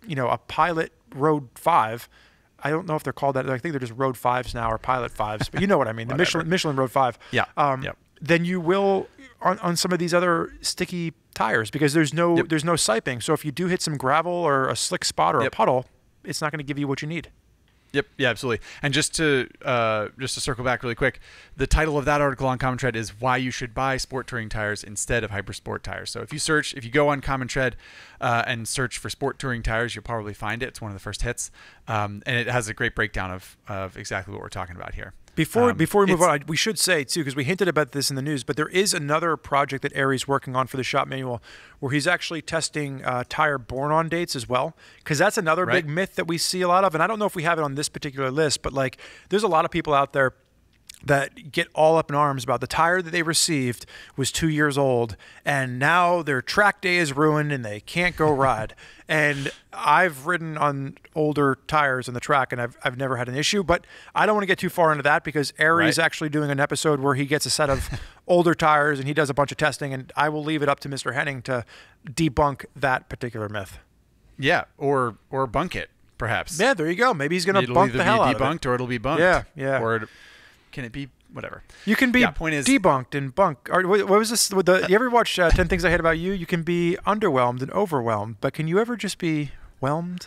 Speaker 2: you know, a Pilot Road 5. I don't know if they're called that. I think they're just Road 5s now or Pilot 5s, but you know what I mean. The Michelin Road 5.
Speaker 1: Yeah.
Speaker 2: Then you will on some of these other sticky tires because there's no siping. So if you do hit some gravel or a slick spot or a puddle, it's not going to give you what you need.
Speaker 1: Yep. Yeah, absolutely. And just to circle back really quick, the title of that article on Common Tread is why you should buy sport touring tires instead of hypersport tires. So if you go on Common Tread and search for sport touring tires, you'll probably find it. It's one of the first hits. And it has a great breakdown of exactly what we're talking about here.
Speaker 2: Before we move on, we should say, too, because we hinted about this in the news, but there is another project that Ari's working on for the shop manual where he's actually testing tire born-on dates as well, because that's another big myth that we see a lot of. And I don't know if we have it on this particular list, but like there's a lot of people out there that get all up in arms about the tire that they received was 2 years old and now their track day is ruined and they can't go ride. And I've ridden on older tires on the track and I've never had an issue, but I don't want to get too far into that because Ari's actually doing an episode where he gets a set of older tires and he does a bunch of testing, and I will leave it up to Mr. Henning to debunk that particular myth.
Speaker 1: Yeah, or bunk it, perhaps.
Speaker 2: Yeah, there you go. Maybe he's going to bunk the hell out of it.
Speaker 1: It'll either be debunked or it'll be bunked.
Speaker 2: Yeah.
Speaker 1: Or can it be whatever?
Speaker 2: You can be debunked and bunked. Or what was this? You ever watch 10 Things I Hate About You? You can be underwhelmed and overwhelmed, but can you ever just be whelmed?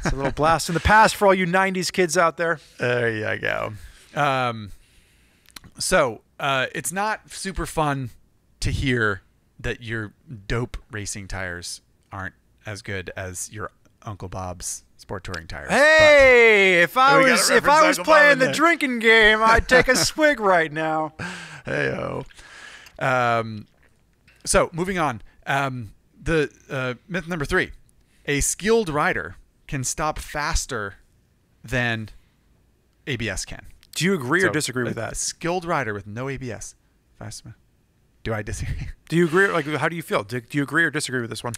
Speaker 2: It's a little blast in the past for all you 90s kids out there.
Speaker 1: There you go. So it's not super fun to hear that your dope racing tires aren't as good as your Uncle Bob's sport touring tires.
Speaker 2: Hey, if I was playing the drinking game, I'd take a swig right now.
Speaker 1: Hey-o. So moving on. The myth number 3: a skilled rider can stop faster than ABS can.
Speaker 2: Do you agree or disagree with that?
Speaker 1: A skilled rider with no ABS. Faster. Do I disagree?
Speaker 2: Do you agree? Like, how do you feel? Do you agree or disagree with this one?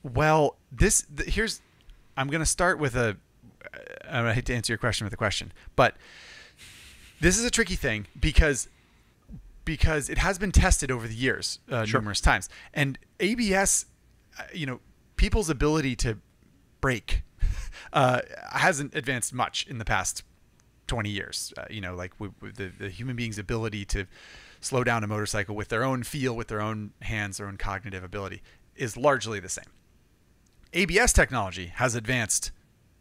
Speaker 1: Well, here's. I'm going to start with I hate to answer your question with a question, but this is a tricky thing because it has been tested over the years numerous times, and ABS, people's ability to brake hasn't advanced much in the past 20 years. The human being's ability to slow down a motorcycle with their own feel, with their own hands, their own cognitive ability is largely the same. ABS technology has advanced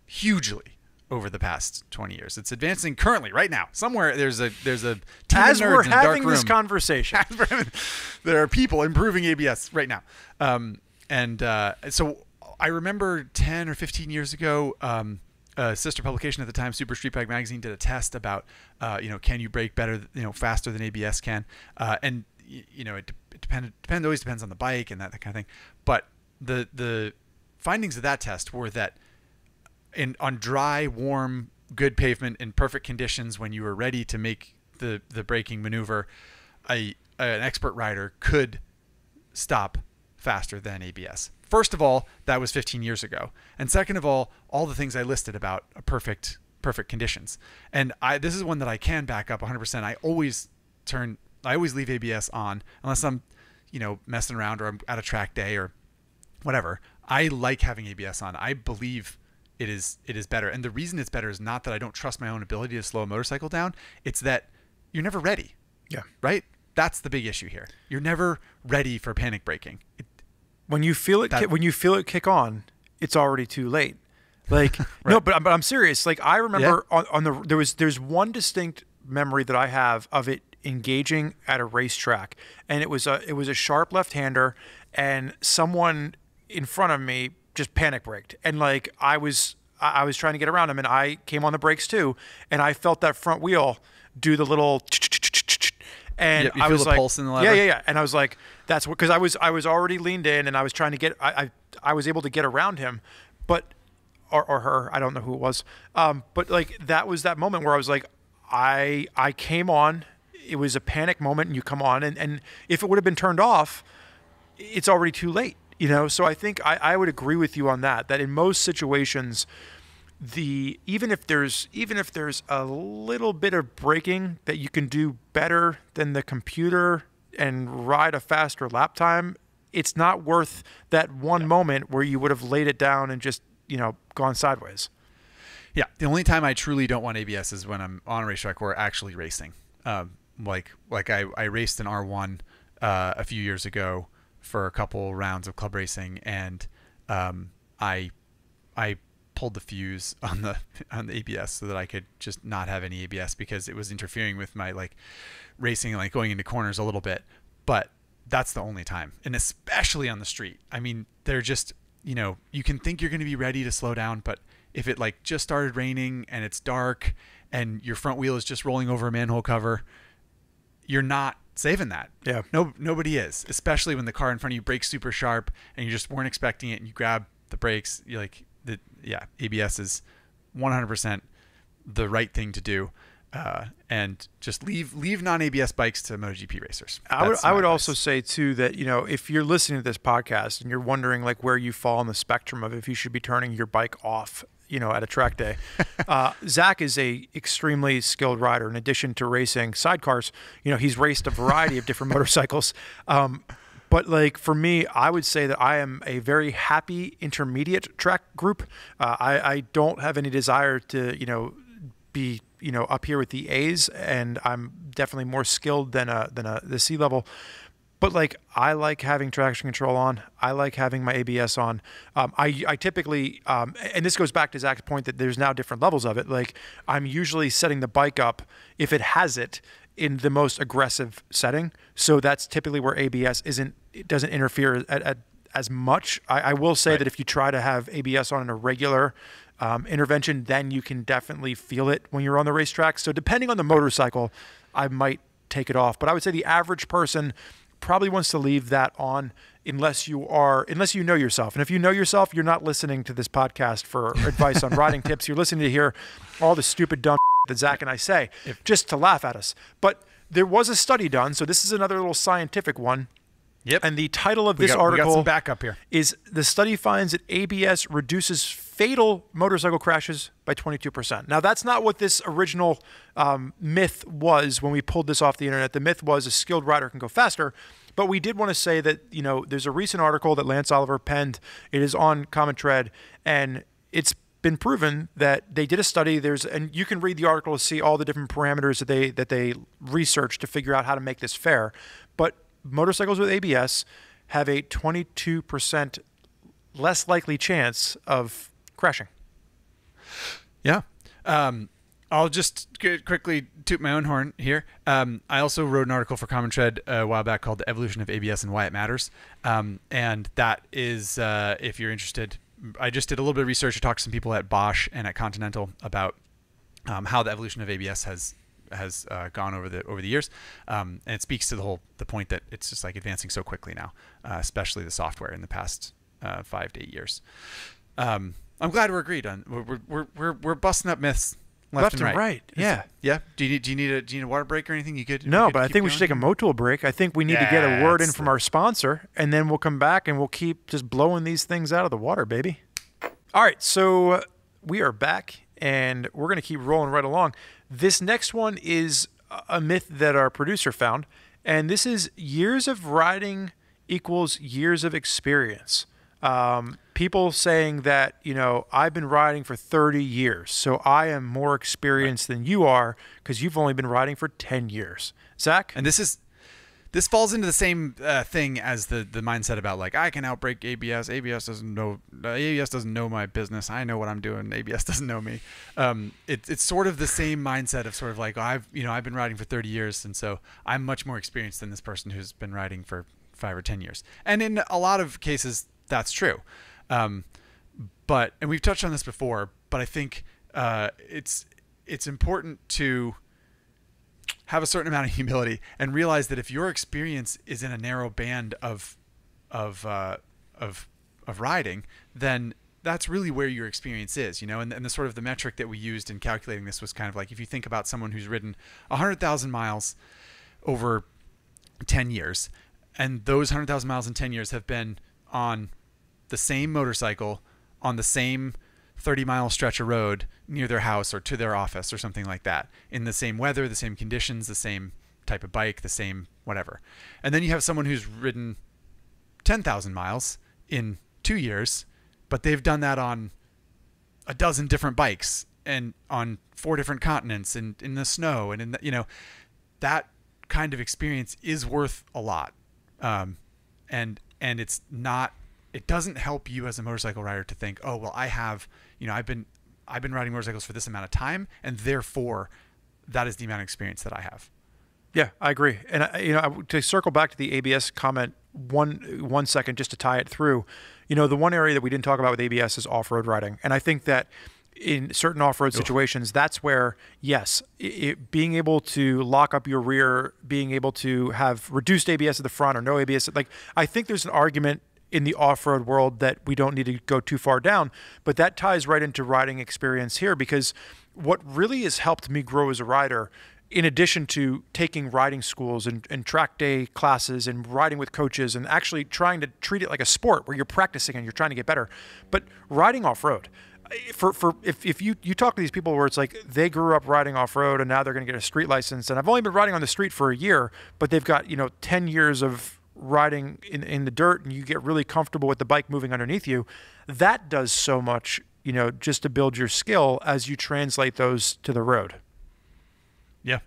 Speaker 1: hugely over the past 20 years. It's advancing currently, right now. Somewhere there's a team of nerds
Speaker 2: we're
Speaker 1: in a dark
Speaker 2: having
Speaker 1: room.
Speaker 2: This conversation.
Speaker 1: There are people improving ABS right now. So I remember 10 or 15 years ago, a sister publication at the time, Super Street Bike Magazine, did a test about, can you brake better, faster than ABS can? And it always depends on the bike and that kind of thing. But the findings of that test were that on dry, warm good pavement in perfect conditions when you were ready to make the braking maneuver, an expert rider could stop faster than ABS. First of all, that was 15 years ago. And second of all the things I listed about perfect conditions. And this is one that I can back up 100%. I always leave ABS on unless I'm, messing around or I'm at a track day or whatever. I like having ABS on. I believe it is better. And the reason it's better is not that I don't trust my own ability to slow a motorcycle down. It's that you're never ready.
Speaker 2: Yeah.
Speaker 1: Right? That's the big issue here. You're never ready for panic braking.
Speaker 2: When you feel it kick on, it's already too late. Like right. No, but I'm serious. Like I remember there's one distinct memory that I have of it engaging at a racetrack, and it was a sharp left-hander, and someone in front of me just panic braked, and like I was trying to get around him, and I came on the brakes too, and I felt that front wheel do the little. And
Speaker 1: you
Speaker 2: I was
Speaker 1: feel the
Speaker 2: like,
Speaker 1: pulse in the lever?
Speaker 2: Yeah. And I was like, that's because I was already leaned in, and I was trying to get, I was able to get around him, but, or her, I don't know who it was. But like, that was that moment where I was like, I came on, it was a panic moment, and you come on, and if it would have been turned off, it's already too late, So I think I would agree with you on that in most situations, even if there's a little bit of braking that you can do better than the computer and ride a faster lap time, it's not worth that one moment where you would have laid it down and just gone sideways.
Speaker 1: Yeah, the only time I truly don't want ABS is when I'm on a racetrack or actually racing. Like I raced an R1 a few years ago for a couple rounds of club racing, and I pulled the fuse on the ABS so that I could just not have any ABS because it was interfering with my racing and going into corners a little bit. But that's the only time, and especially on the street. I mean, they're just you can think you're going to be ready to slow down, but if it just started raining and it's dark and your front wheel is just rolling over a manhole cover, you're not saving that.
Speaker 2: Yeah.
Speaker 1: Nobody is, especially when the car in front of you brakes super sharp and you just weren't expecting it and you grab the brakes. You're like, ABS is 100% the right thing to do, and just leave non-ABS bikes to MotoGP racers.
Speaker 2: I would also say too that if you're listening to this podcast and you're wondering where you fall on the spectrum of if you should be turning your bike off, at a track day, Zach is a extremely skilled rider. In addition to racing sidecars, he's raced a variety of different motorcycles. But for me, I would say that I am a very happy intermediate track group. I don't have any desire to, be, up here with the A's, and I'm definitely more skilled than the C level. But I like having traction control on. I like having my ABS on. I typically, and this goes back to Zach's point that there's now different levels of it. I'm usually setting the bike up, if it has it, in the most aggressive setting. So that's typically where ABS doesn't interfere at as much. I will say that if you try to have ABS on in a regular intervention, then you can definitely feel it when you're on the racetrack. So depending on the motorcycle, I might take it off. But I would say the average person probably wants to leave that on unless you know yourself. And if you know yourself, you're not listening to this podcast for advice on riding tips. You're listening to hear all the stupid dumb that Zach and I say just to laugh at us. But there was a study done, so this is another little scientific one.
Speaker 1: Yep.
Speaker 2: And the title of this article
Speaker 1: we got some backup here.
Speaker 2: Is the study finds that ABS reduces fatal motorcycle crashes by 22%. Now, that's not what this original myth was when we pulled this off the internet. The myth was a skilled rider can go faster. But we did want to say that, there's a recent article that Lance Oliver penned. It is on Common Tread, and it's been proven that they did a study. And you can read the article to see all the different parameters that they researched to figure out how to make this fair. But motorcycles with ABS have a 22% less likely chance of crashing.
Speaker 1: Yeah. I'll just quickly toot my own horn here. I also wrote an article for Common Tread a while back called The Evolution of ABS and Why It Matters. And that is, if you're interested, I just did a little bit of research. I talked to some people at Bosch and at Continental about how the evolution of ABS has gone over the years, and it speaks to the point that it's just advancing so quickly now, especially the software in the past 5 to 8 years. I'm glad we're agreed on. We're busting up myths left and right.
Speaker 2: Yeah.
Speaker 1: Yeah. Do you need a water break or anything? You could.
Speaker 2: No, but I think we should take a Motul break. I think we need to get a word in from our sponsor, and then we'll come back and we'll keep just blowing these things out of the water, baby. All right, so we are back, and we're going to keep rolling right along. This next one is a myth that our producer found, and this is years of riding equals years of experience. People saying that, I've been riding for 30 years, so I am more experienced than you are because you've only been riding for 10 years. Zach?
Speaker 1: And this falls into the same thing as the mindset about like, I can outbrake ABS. ABS doesn't know my business. I know what I'm doing. ABS doesn't know me. It's sort of the same mindset of sort of like, I've been riding for 30 years, and so I'm much more experienced than this person who's been riding for 5 or 10 years. And in a lot of cases, that's true. And we've touched on this before, but I think it's important to have a certain amount of humility and realize that if your experience is in a narrow band of riding, then that's really where your experience is, and the sort of the metric that we used in calculating this was kind of like, if you think about someone who's ridden 100,000 miles over 10 years, and those 100,000 miles in 10 years have been on the same motorcycle on the same 30-mile stretch of road near their house or to their office or something like that, in the same weather, the same conditions, the same type of bike, the same whatever. And then you have someone who's ridden 10,000 miles in 2 years, but they've done that on a dozen different bikes and on 4 different continents and in the snow. And that kind of experience is worth a lot. And it's not, it doesn't help you as a motorcycle rider to think, oh, well, I've been riding motorcycles for this amount of time, and therefore that is the amount of experience that I have.
Speaker 2: Yeah, I agree. And to circle back to the ABS comment one second, just to tie it through, the one area that we didn't talk about with ABS is off-road riding. And I think that in certain off-road situations, that's where, yes, being able to lock up your rear, being able to have reduced ABS at the front or no ABS, like, I think there's an argument in the off-road world that we don't need to go too far down, but that ties right into riding experience here, because what really has helped me grow as a rider, in addition to taking riding schools and track day classes and riding with coaches and actually trying to treat it like a sport where you're practicing and you're trying to get better, but riding off-road. If you talk to these people where it's like they grew up riding off-road and now they're going to get a street license, and I've only been riding on the street for a year, but they've got 10 years of riding in the dirt, and you get really comfortable with the bike moving underneath you, that does so much, just to build your skill as you translate those to the road.
Speaker 1: Yeah.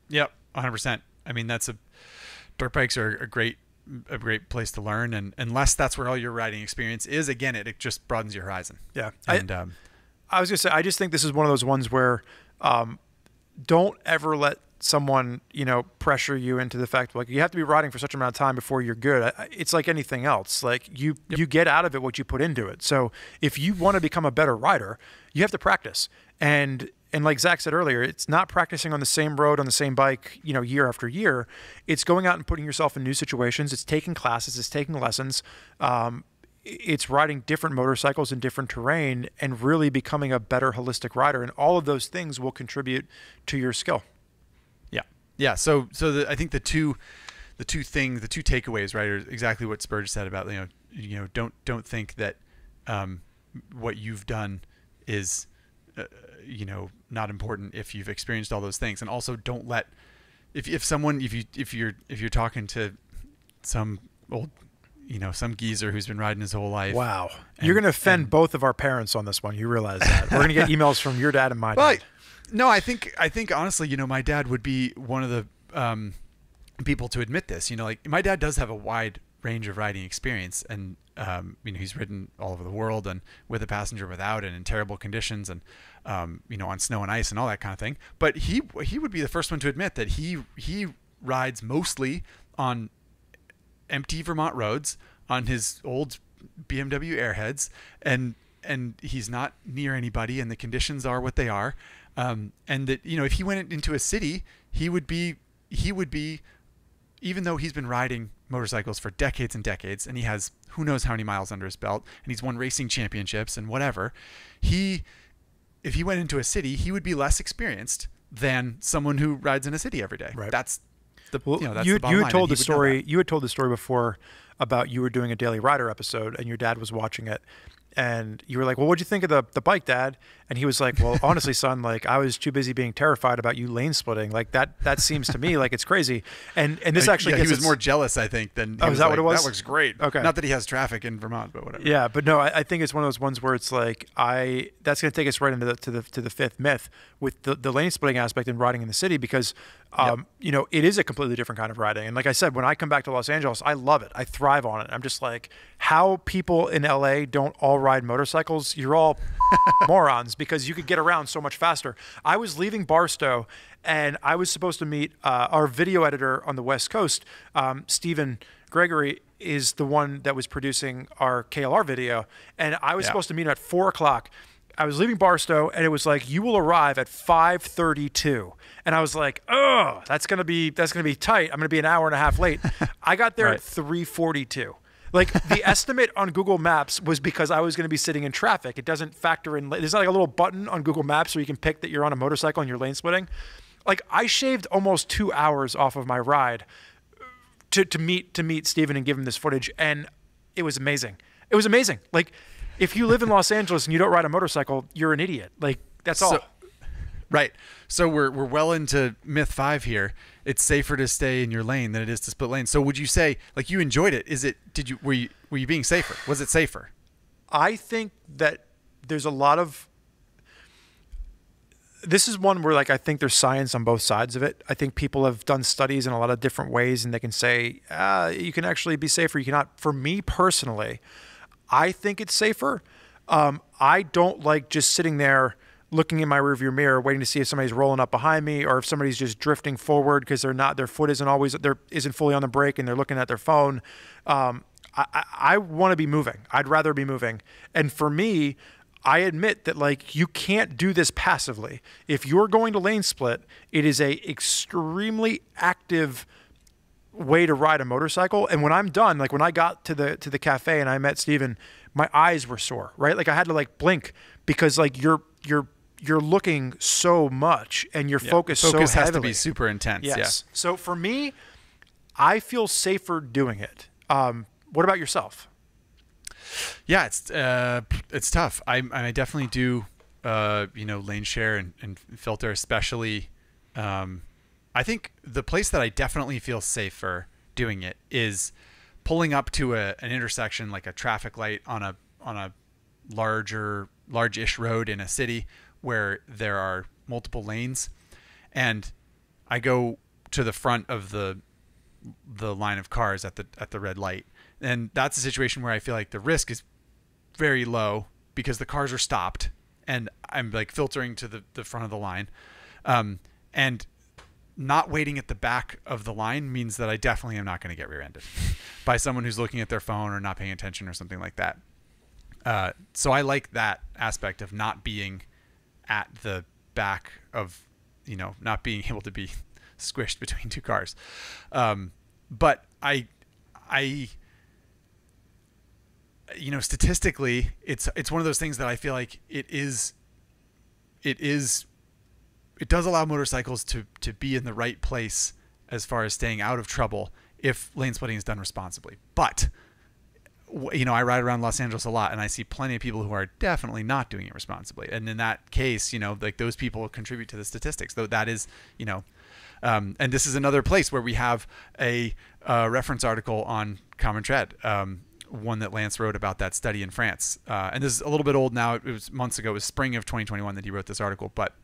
Speaker 1: Yep. 100%. I mean, dirt bikes are a great place to learn. And unless that's where all your riding experience is, again, it just broadens your horizon.
Speaker 2: Yeah.
Speaker 1: And,
Speaker 2: I was going to say, I just think this is one of those ones where, don't ever let someone, pressure you into the fact, like, you have to be riding for such an amount of time before you're good. It's like anything else. Like, you get out of it what you put into it. So if you want to become a better rider, you have to practice. And like Zach said earlier, it's not practicing on the same road, on the same bike, year after year. It's going out and putting yourself in new situations. It's taking classes. It's taking lessons. It's riding different motorcycles in different terrain and really becoming a better holistic rider. And all of those things will contribute to your skill.
Speaker 1: Yeah. So I think the two takeaways, right, are exactly what Spurgeon said about, don't think that what you've done is, not important if you've experienced all those things. And also don't let, if you're talking to some old, some geezer who's been riding his whole life.
Speaker 2: Wow. You're going to offend both of our parents on this one. You realize that. We're going to get emails from your dad and my dad.
Speaker 1: No, I think honestly, my dad would be one of the people to admit this. Like, my dad does have a wide range of riding experience, and he's ridden all over the world and with a passenger, without, and in terrible conditions, and on snow and ice and all that kind of thing. But he would be the first one to admit that he rides mostly on empty Vermont roads on his old BMW Airheads, and he's not near anybody, and the conditions are what they are. And that, if he went into a city, he would be, even though he's been riding motorcycles for decades and decades, and he has who knows how many miles under his belt, and he's won racing championships and whatever, he if he went into a city, he would be less experienced than someone who rides in a city every day.
Speaker 2: Right.
Speaker 1: That's the that's
Speaker 2: you
Speaker 1: the bottom
Speaker 2: had
Speaker 1: line,
Speaker 2: told
Speaker 1: and
Speaker 2: the
Speaker 1: he would know
Speaker 2: story.
Speaker 1: that.
Speaker 2: You had told the story before about you were doing a Daily Rider episode, and your dad was watching it, and you were like, "Well, what'd you think of the bike, Dad?" And he was like, "Well, honestly, son, like I was too busy being terrified about you lane splitting. Like that seems to me like it's crazy." And this actually
Speaker 1: he
Speaker 2: gets
Speaker 1: was more jealous, I think, than he
Speaker 2: Oh,
Speaker 1: was
Speaker 2: is that
Speaker 1: like,
Speaker 2: what it was?
Speaker 1: That looks great.
Speaker 2: Okay.
Speaker 1: Not that he has traffic in Vermont, but whatever.
Speaker 2: Yeah, but no, I think it's one of those ones where it's like that's going to take us right into the fifth myth with the lane splitting aspect and riding in the city, because you know, it is a completely different kind of riding. And like I said, when I come back to Los Angeles, I love it. I thrive on it. I'm just like, how people in LA don't all ride motorcycles? You're all morons, because you could get around so much faster. I was leaving Barstow, and I was supposed to meet our video editor on the West Coast, Stephen Gregory is the one that was producing our KLR video, and I was supposed to meet him at 4 o'clock. I was leaving Barstow, and it was like, you will arrive at 5:32, and I was like, oh, that's gonna be tight. I'm gonna be an hour and a half late. I got there at 3:42. Like the estimate on Google Maps was because I was going to be sitting in traffic. It doesn't factor in. There's not like a little button on Google Maps where you can pick that you're on a motorcycle and you're lane splitting. Like I shaved almost 2 hours off of my ride to meet Steven and give him this footage, and it was amazing. It was amazing. Like if you live in Los Angeles and you don't ride a motorcycle, you're an idiot. Like that's all.
Speaker 1: Right. So we're well into myth 5 here. It's safer to stay in your lane than it is to split lanes. So would you say, like, you enjoyed it? Were you being safer? Was it safer?
Speaker 2: I think that there's a lot of, this is one where like I think there's science on both sides of it. I think people have done studies in a lot of different ways, and they can say you can actually be safer, you cannot. For me personally, I think it's safer. I don't like just sitting there looking in my rearview mirror, waiting to see if somebody's rolling up behind me, or if somebody's just drifting forward because their foot isn't fully on the brake and they're looking at their phone. I want to be moving. I'd rather be moving. And for me, I admit that like you can't do this passively. If you're going to lane split, it is a extremely active way to ride a motorcycle. And when I'm done, like when I got to the cafe and I met Steven, my eyes were sore, right? Like I had to like blink because like you're looking so much and your focus so heavily. Focus has
Speaker 1: to be super intense.
Speaker 2: Yes.
Speaker 1: Yeah.
Speaker 2: So for me, I feel safer doing it. What about yourself?
Speaker 1: Yeah, it's tough. I definitely do, lane share and filter, especially. I think the place that I definitely feel safer doing it is pulling up to an intersection, like a traffic light on a large-ish road in a city where there are multiple lanes, and I go to the front of the line of cars at the red light. And that's a situation where I feel like the risk is very low because the cars are stopped and I'm like filtering to the front of the line. And not waiting at the back of the line means that I definitely am not going to get rear-ended by someone who's looking at their phone or not paying attention or something like that. So I like that aspect of not being at the back of, not being able to be squished between two cars. But I statistically, it's one of those things that I feel like it does allow motorcycles to be in the right place as far as staying out of trouble if lane splitting is done responsibly. But I ride around Los Angeles a lot, and I see plenty of people who are definitely not doing it responsibly. And in that case, like those people contribute to the statistics, though that is, and this is another place where we have a reference article on Common Tread, one that Lance wrote about that study in France. And this is a little bit old now. It was months ago. It was spring of 2021 that he wrote this article, but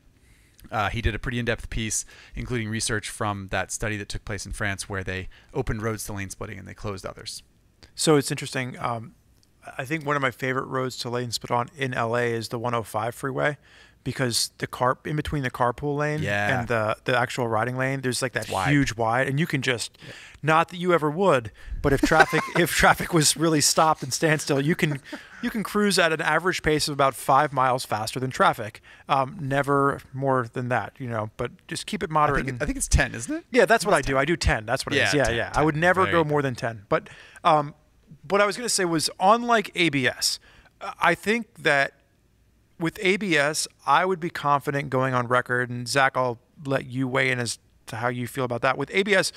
Speaker 1: he did a pretty in-depth piece, including research from that study that took place in France where they opened roads to lane splitting and they closed others.
Speaker 2: So it's interesting. I think one of my favorite roads to lane split on in LA is the 105 freeway, because in between the carpool lane and the actual riding lane, there's like that huge wide, and you can just, not that you ever would, but if traffic was really stopped and standstill, you can cruise at an average pace of about 5 miles faster than traffic. Never more than that, but just keep it moderate.
Speaker 1: I think it's 10, isn't it?
Speaker 2: Yeah, that's what I do. I do 10. That's what it is. Yeah, 10. I would never go more than 10. But what I was going to say was, unlike ABS, I think that with ABS, I would be confident going on record, and Zach, I'll let you weigh in as to how you feel about that. With ABS,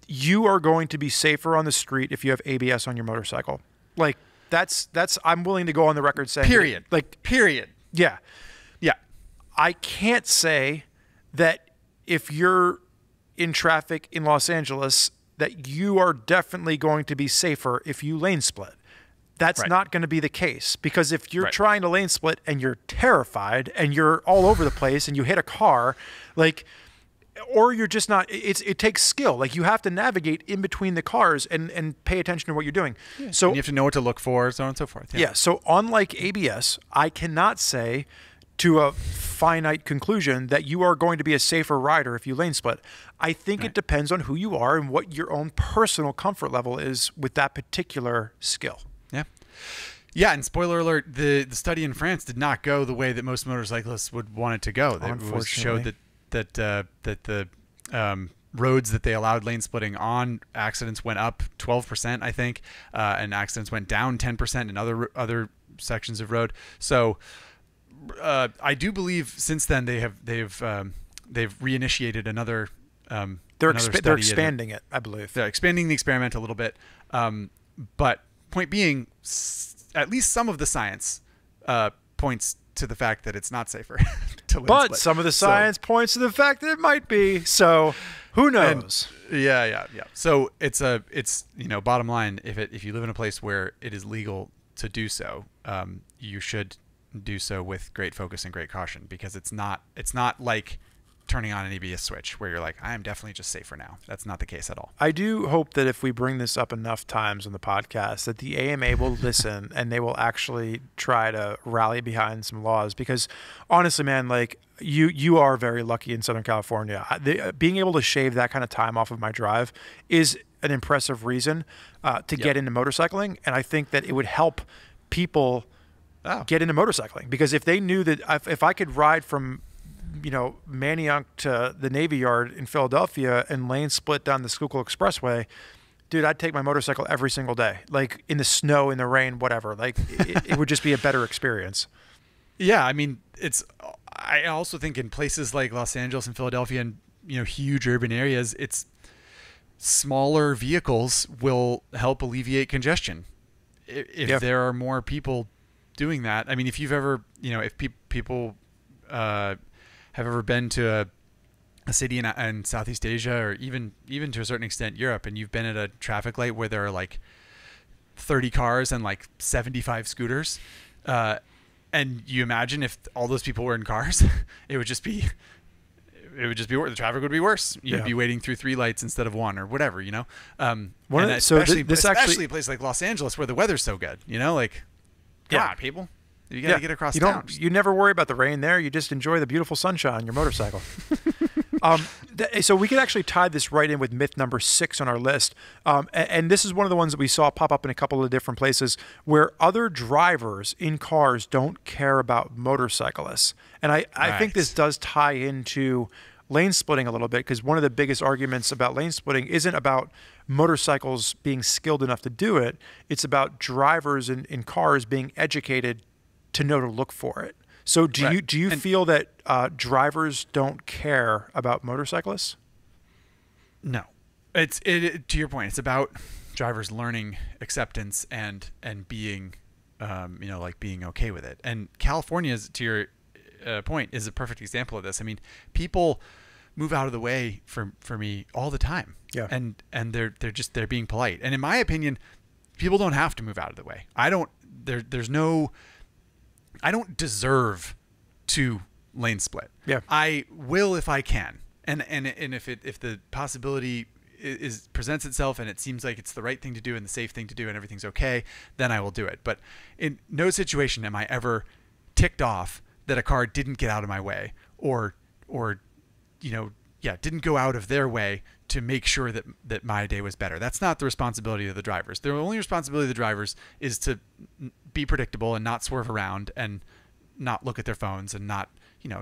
Speaker 2: you are going to be safer on the street if you have ABS on your motorcycle. Like that's I'm willing to go on the record saying
Speaker 1: period.
Speaker 2: Like
Speaker 1: period.
Speaker 2: Yeah.
Speaker 1: Yeah.
Speaker 2: I can't say that if you're in traffic in Los Angeles that you are definitely going to be safer if you lane split. That's not going to be the case, because if you're trying to lane split and you're terrified and you're all over the place and you hit a car, like, or you're just not, it takes skill. Like, you have to navigate in between the cars and pay attention to what you're doing.
Speaker 1: Yeah.
Speaker 2: So
Speaker 1: and you have to know what to look for, so on and so forth.
Speaker 2: Yeah. So unlike ABS, I cannot say to a finite conclusion that you are going to be a safer rider if you lane split. I think it depends on who you are and what your own personal comfort level is with that particular skill.
Speaker 1: Yeah. Yeah, and spoiler alert, the study in France did not go the way that most motorcyclists would want it to go. It showed that the roads that they allowed lane splitting on, accidents went up 12%, I think, and accidents went down 10% in other sections of road. So I do believe since then they've reinitiated another.
Speaker 2: They're expanding it, I believe.
Speaker 1: They're expanding the experiment a little bit, but point being, at least some of the science points to the fact that it's not safer to lane
Speaker 2: but
Speaker 1: split.
Speaker 2: Some of the science points to the fact that it might be. So who knows?
Speaker 1: Yeah. So it's bottom line, if you live in a place where it is legal to do so, you should do so with great focus and great caution, because it's not like turning on an ABS switch where you're like, I am definitely just safer now. That's not the case at all.
Speaker 2: I do hope that if we bring this up enough times on the podcast, that the AMA will listen and they will actually try to rally behind some laws, because honestly, man, like you are very lucky in Southern California. Being able to shave that kind of time off of my drive is an impressive reason to get into motorcycling. And I think that it would help people get into motorcycling, because if they knew that if I could ride from Manayunk to the Navy Yard in Philadelphia and lane split down the Schuylkill Expressway, dude, I'd take my motorcycle every single day, like in the snow, in the rain, whatever. Like it would just be a better experience.
Speaker 1: Yeah. I mean, I also think in places like Los Angeles and Philadelphia and, huge urban areas, it's smaller vehicles will help alleviate congestion. If there are more people doing that. I mean, if you've ever, if people, have ever been to a city in Southeast Asia, or even to a certain extent Europe, and you've been at a traffic light where there are like 30 cars and like 75 scooters, and you imagine if all those people were in cars, it would just be the traffic would be worse. You'd be waiting through 3 lights instead of 1 or whatever, especially a place like Los Angeles where the weather's so good, like, come on, people. You got to get across town.
Speaker 2: You never worry about the rain there. You just enjoy the beautiful sunshine on your motorcycle. So we could actually tie this right in with myth number 6 on our list. And this is one of the ones that we saw pop up in a couple of different places, where other drivers in cars don't care about motorcyclists. And I think this does tie into lane splitting a little bit, because one of the biggest arguments about lane splitting isn't about motorcycles being skilled enough to do it. It's about drivers in cars being educated to know to look for it. So do you feel that drivers don't care about motorcyclists?
Speaker 1: No, to your point, it's about drivers learning acceptance and being, being okay with it. And California's, to your point, is a perfect example of this. I mean, people move out of the way for me all the time.
Speaker 2: Yeah.
Speaker 1: And they're being polite. And in my opinion, people don't have to move out of the way. I don't deserve to lane split.
Speaker 2: Yeah.
Speaker 1: I will if I can. And if the possibility presents itself and it seems like it's the right thing to do and the safe thing to do and everything's okay, then I will do it. But in no situation am I ever ticked off that a car didn't get out of my way or didn't go out of their way to make sure that my day was better. That's not the responsibility of the drivers. The only responsibility of the drivers is to be predictable and not swerve around and not look at their phones and not,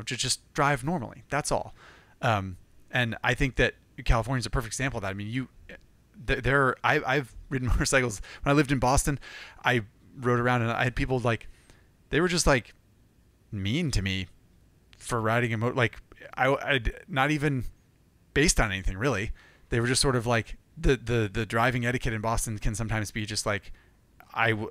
Speaker 1: just drive normally. That's all. And I think that California is a perfect example of that. I mean, I've ridden motorcycles when I lived in Boston. I rode around and I had people like they were just like mean to me for riding a motor. Like I not even based on anything really. They were just sort of like the driving etiquette in Boston can sometimes be just like, I'm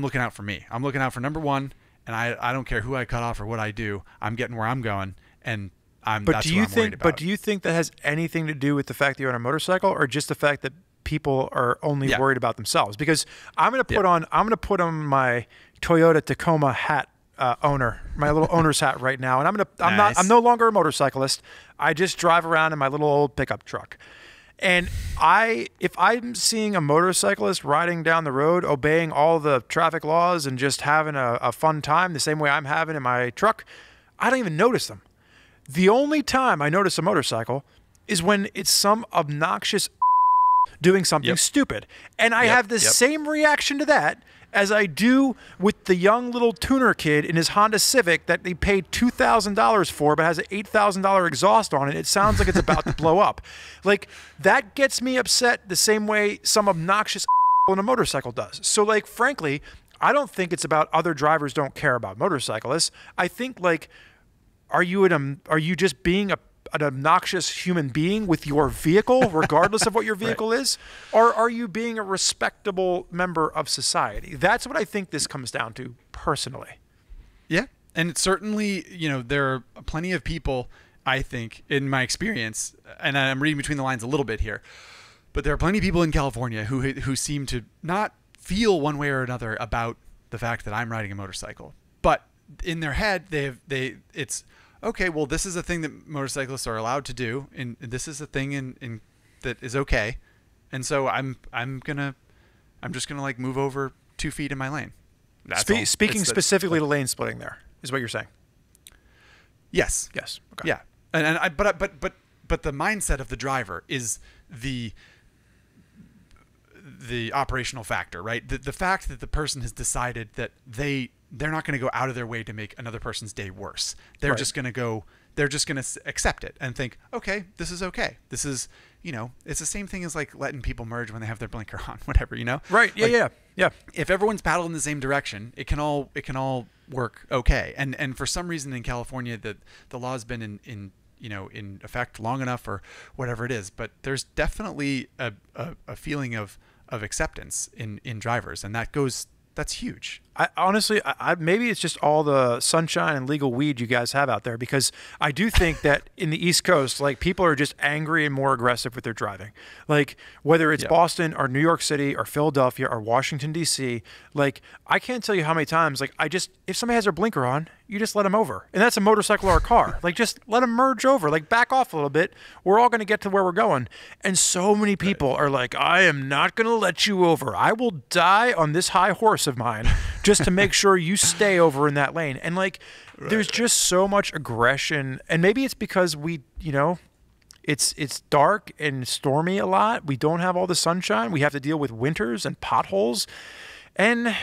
Speaker 1: looking out for me. I'm looking out for number one, and I don't care who I cut off or what I do. I'm getting where I'm going, and that's what I'm worried about.
Speaker 2: But do you think that has anything to do with the fact that you're on a motorcycle, or just the fact that people are only worried about themselves? Because I'm going to put on my Toyota Tacoma hat, my little owner's hat right now, and I'm no longer a motorcyclist. I just drive around in my little old pickup truck. And if I'm seeing a motorcyclist riding down the road, obeying all the traffic laws and just having a fun time the same way I'm having in my truck, I don't even notice them. The only time I notice a motorcycle is when it's some obnoxious doing something stupid. And I have the same reaction to that as I do with the young little tuner kid in his Honda Civic that they paid $2,000 for, but has an $8,000 exhaust on it. It sounds like it's about to blow up. Like, that gets me upset the same way some obnoxious on a motorcycle does. So, like, frankly, I don't think it's about other drivers don't care about motorcyclists. I think, like, are you just being an obnoxious human being with your vehicle, regardless of what your vehicle is? Or are you being a respectable member of society? That's what I think this comes down to, personally.
Speaker 1: Yeah. And certainly, there are plenty of people, I think, in my experience, and I'm reading between the lines a little bit here, but there are plenty of people in California who seem to not feel one way or another about the fact that I'm riding a motorcycle. But in their head, it's okay, well, this is a thing that motorcyclists are allowed to do, and this is a thing that is okay, and so I'm just gonna like move over 2 feet in my lane.
Speaker 2: Speaking specifically to lane splitting, there is what you're saying.
Speaker 1: Yes.
Speaker 2: Yes. Okay.
Speaker 1: Yeah. But the mindset of the driver is the operational factor, right? The fact that the person has decided that they're not going to go out of their way to make another person's day worse. They're just going to accept it and think, okay, this is okay. This is, it's the same thing as like letting people merge when they have their blinker on, whatever,
Speaker 2: Right. Yeah.
Speaker 1: Like,
Speaker 2: yeah.
Speaker 1: If everyone's paddling in the same direction, it can all work okay. And for some reason in California, the law has been in effect long enough or whatever it is, but there's definitely a feeling of acceptance in drivers, and that's huge.
Speaker 2: Honestly, maybe it's just all the sunshine and legal weed you guys have out there, because I do think that in the East Coast, like, people are just angry and more aggressive with their driving. Like, whether it's Boston or New York City or Philadelphia or Washington, D.C., like, I can't tell you how many times, like, if somebody has their blinker on, you just let them over. And that's a motorcycle or a car. Like, just let them merge over. Like, back off a little bit. We're all going to get to where we're going. And so many people are like, I am not going to let you over. I will die on this high horse of mine just to make sure you stay over in that lane. And like, there's just so much aggression. And maybe it's because we, it's dark and stormy a lot. We don't have all the sunshine. We have to deal with winters and potholes. And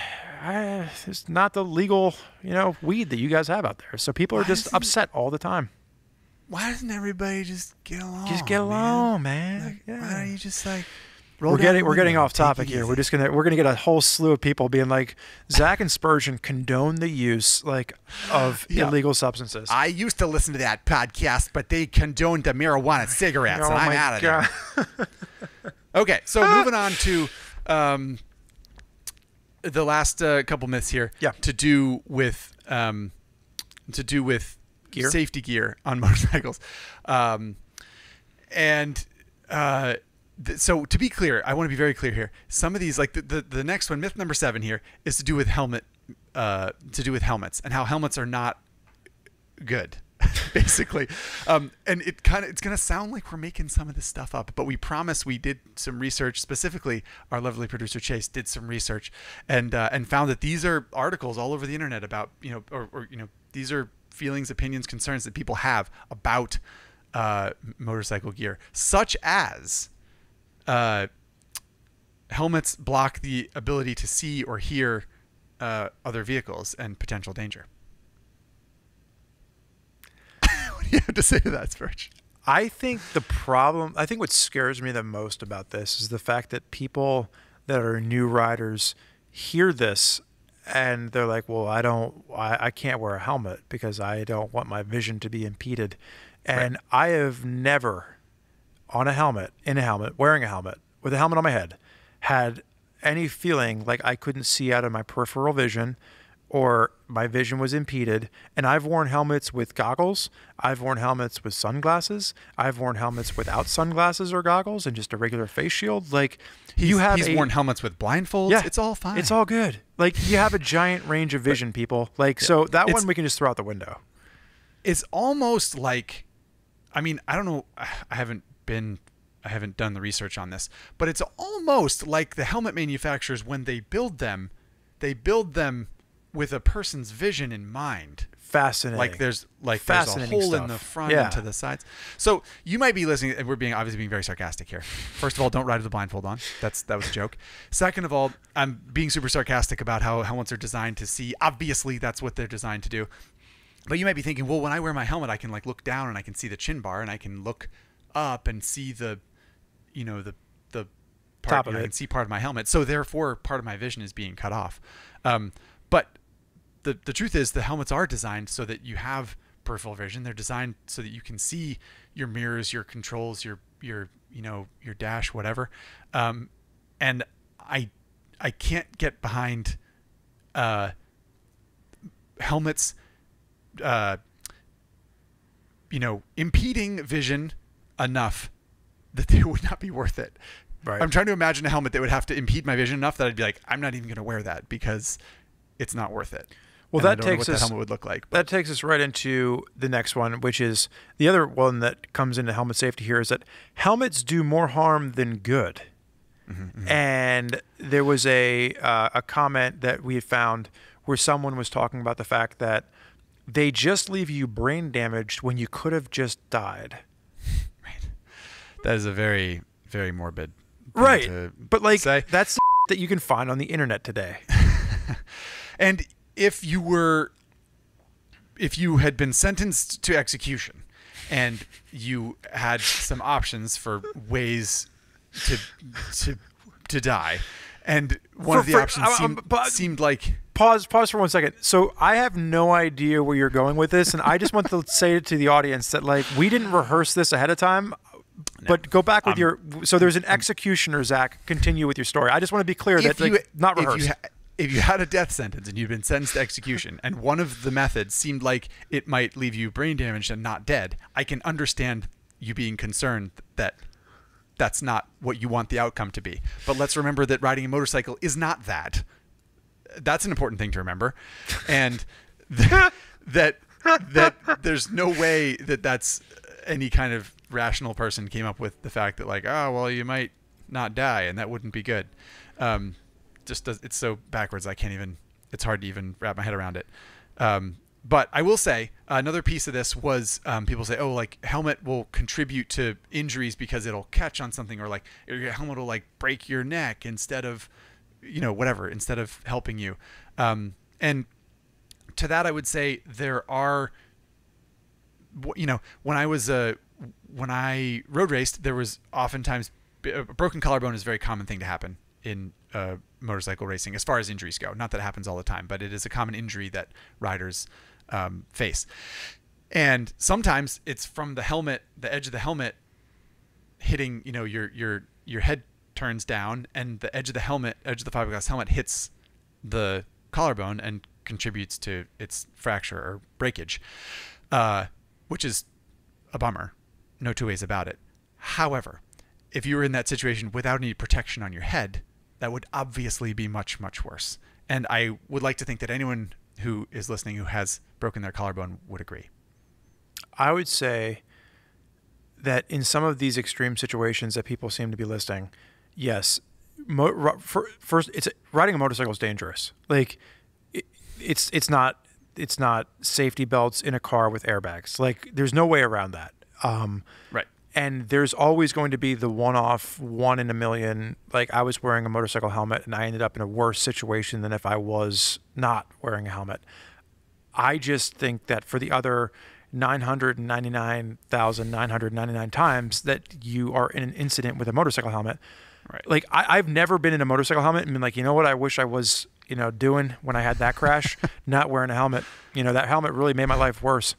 Speaker 2: it's not the legal, weed that you guys have out there. So people are just upset all the time.
Speaker 1: Why doesn't everybody just get along?
Speaker 2: Just get along, man.
Speaker 1: Like, why don't you just like...
Speaker 2: We're getting off topic here. We're gonna get a whole slew of people being like, Zack and Spurgeon condone the use of illegal substances.
Speaker 1: I used to listen to that podcast, but they condoned the marijuana cigarettes, and I'm out of there. Okay, so moving on to the last couple myths here.
Speaker 2: Yeah.
Speaker 1: To do with
Speaker 2: gear?
Speaker 1: Safety gear on motorcycles, so to be clear, I want to be very clear here. Some of these, like the next one, myth number 7 here, is to do with helmets and how helmets are not good, basically. And it's going to sound like we're making some of this stuff up, but we promise we did some research. Specifically, our lovely producer Chase did some research and found that these are articles all over the internet about these are feelings, opinions, concerns that people have about motorcycle gear, such as helmets block the ability to see or hear other vehicles and potential danger. What do you have to say to that, Spurge?
Speaker 2: I think what scares me the most about this is the fact that people that are new riders hear this and they're like, well, I can't wear a helmet because I don't want my vision to be impeded. And
Speaker 1: Right.
Speaker 2: I have never on a helmet, in a helmet, wearing a helmet, with a helmet on my head, had any feeling like I couldn't see out of my peripheral vision or my vision was impeded. And I've worn helmets with goggles. I've worn helmets with sunglasses. I've worn helmets without sunglasses or goggles and just a regular face shield. Like
Speaker 1: He's worn helmets with blindfolds.
Speaker 2: Yeah,
Speaker 1: It's all fine.
Speaker 2: It's all good. Like you have a giant range of vision, people. Like, so that one we can just throw out the window.
Speaker 1: It's almost like, I mean, I don't know. I haven't done the research on this, but it's almost like the helmet manufacturers, when they build them with a person's vision in mind.
Speaker 2: Fascinating.
Speaker 1: Like there's a hole in the front and to the sides. So you might be listening, and we're obviously being very sarcastic here. First of all, don't ride with the blindfold on. That was a joke. Second of all, I'm being super sarcastic about how helmets are designed to see. Obviously, that's what they're designed to do. But you might be thinking, well, when I wear my helmet, I can like look down and I can see the chin bar, and I can look up and see the part,
Speaker 2: top of it.
Speaker 1: I can see part of my helmet. So therefore, part of my vision is being cut off. But the truth is, the helmets are designed so that you have peripheral vision. They're designed so that you can see your mirrors, your controls, your dash, whatever. And I can't get behind helmets impeding vision enough that they would not be worth it.
Speaker 2: Right.
Speaker 1: I'm trying to imagine a helmet that would have to impede my vision enough that I'd be like, I'm not even going to wear that because it's not worth it.
Speaker 2: Well,
Speaker 1: And I
Speaker 2: that
Speaker 1: don't know
Speaker 2: takes
Speaker 1: what that
Speaker 2: us.
Speaker 1: helmet would look like.
Speaker 2: That takes us right into the next one, which is the other one that comes into helmet safety here, is that helmets do more harm than good.
Speaker 1: Mm-hmm.
Speaker 2: And there was a comment that we had found where someone was talking about the fact that they just leave you brain damaged when you could have just died.
Speaker 1: Right. That is a very, very morbid thing
Speaker 2: Right.
Speaker 1: to
Speaker 2: But like
Speaker 1: say.
Speaker 2: that's the that you can find on the internet today.
Speaker 1: And if you had been sentenced to execution and you had some options for ways to die, and one of the options seemed like...
Speaker 2: Pause for 1 second. So I have no idea where you're going with this, and I just want to say to the audience that like we didn't rehearse this ahead of time. But go back with your... So there's an executioner, Zach. Continue with your story. I just want to be clear that not rehearsed.
Speaker 1: If you had a death sentence and you'd been sentenced to execution, and one of the methods seemed like it might leave you brain damaged and not dead, I can understand you being concerned that that's not what you want the outcome to be. But let's remember that riding a motorcycle is not that. That's an important thing to remember. And that there's no way that that's any kind of rational person came up with the fact that like, oh, well, you might not die and that wouldn't be good. It's so backwards. It's hard to even wrap my head around it. But I will say another piece of this was people say, oh, like helmet will contribute to injuries because it'll catch on something, or like your helmet will like break your neck instead of, whatever, instead of helping you. And to that, I would say there are, when I road raced, there was oftentimes a broken collarbone is a very common thing to happen in motorcycle racing as far as injuries go. Not that it happens all the time, but it is a common injury that riders face. And sometimes it's from the helmet, the edge of the helmet hitting, your head turns down and the edge of the fiberglass helmet hits the collarbone and contributes to its fracture or breakage, which is a bummer. No two ways about it. However, if you were in that situation without any protection on your head, that would obviously be much, much worse. And I would like to think that anyone who is listening who has broken their collarbone would agree.
Speaker 2: I would say that in some of these extreme situations that people seem to be listing, yes, first, riding a motorcycle is dangerous. Like, it's not safety belts in a car with airbags. Like, there's no way around that.
Speaker 1: Right.
Speaker 2: And there's always going to be the one-off, one in a million. Like, I was wearing a motorcycle helmet and I ended up in a worse situation than if I was not wearing a helmet. I just think that for the other 999,999 times that you are in an incident with a motorcycle helmet,
Speaker 1: right?
Speaker 2: Like, I've never been in a motorcycle helmet and been like, you know what, I wish I was doing when I had that crash? Not wearing a helmet. That helmet really made my life worse.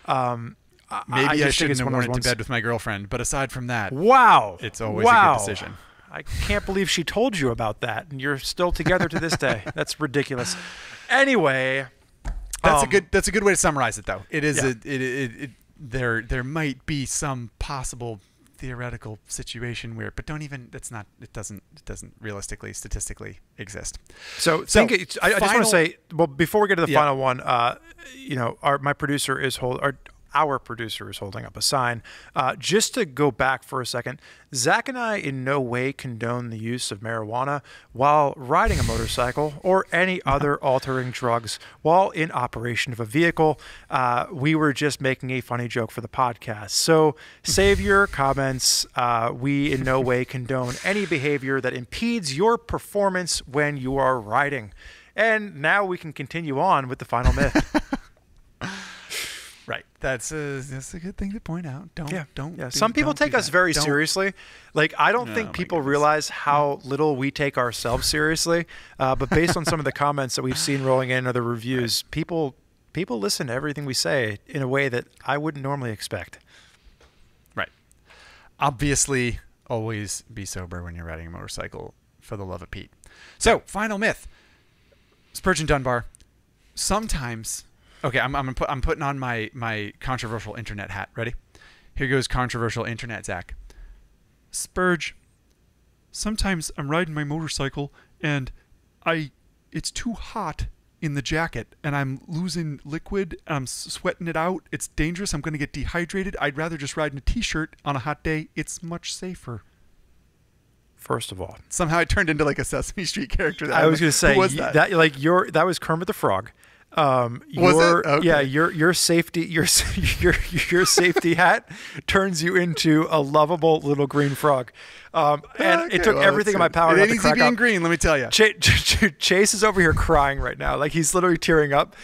Speaker 1: Maybe I shouldn't have worn it to bed with my girlfriend, but aside from that,
Speaker 2: wow,
Speaker 1: it's always a good decision.
Speaker 2: I can't believe she told you about that, and you're still together to this day. That's ridiculous. Anyway,
Speaker 1: that's a good way to summarize it, though. It is there might be some possible theoretical situation where, but it doesn't realistically, statistically exist.
Speaker 2: So I just want to say, well, before we get to the final one, my producer is our producer is holding up a sign. Just to go back for a second, Zach and I in no way condone the use of marijuana while riding a motorcycle or any other altering drugs while in operation of a vehicle. We were just making a funny joke for the podcast. So save your comments. We in no way condone any behavior that impedes your performance when you are riding. And now we can continue on with the final myth.
Speaker 1: Right. That's a good thing to point out.
Speaker 2: Some people take us very seriously. Like, I don't think people realize how little we take ourselves seriously. But based on some of the comments that we've seen rolling in or the reviews, people listen to everything we say in a way that I wouldn't normally expect.
Speaker 1: Right. Obviously, always be sober when you're riding a motorcycle, for the love of Pete. So, final myth. Spurgeon Dunbar. Sometimes... Okay, I'm putting on my controversial internet hat. Ready? Here goes controversial internet Zach. Spurge, sometimes I'm riding my motorcycle and it's too hot in the jacket and I'm losing liquid. I'm sweating it out. It's dangerous. I'm going to get dehydrated. I'd rather just ride in a t-shirt on a hot day. It's much safer.
Speaker 2: First of all,
Speaker 1: somehow I turned into like a Sesame Street character.
Speaker 2: I was going to say that was Kermit the Frog.
Speaker 1: Was it? Okay.
Speaker 2: Yeah, your safety safety hat turns you into a lovable little green frog. It took everything in my power.
Speaker 1: It ain't easy being green, let me tell you.
Speaker 2: Chase is over here crying right now, like he's literally tearing up.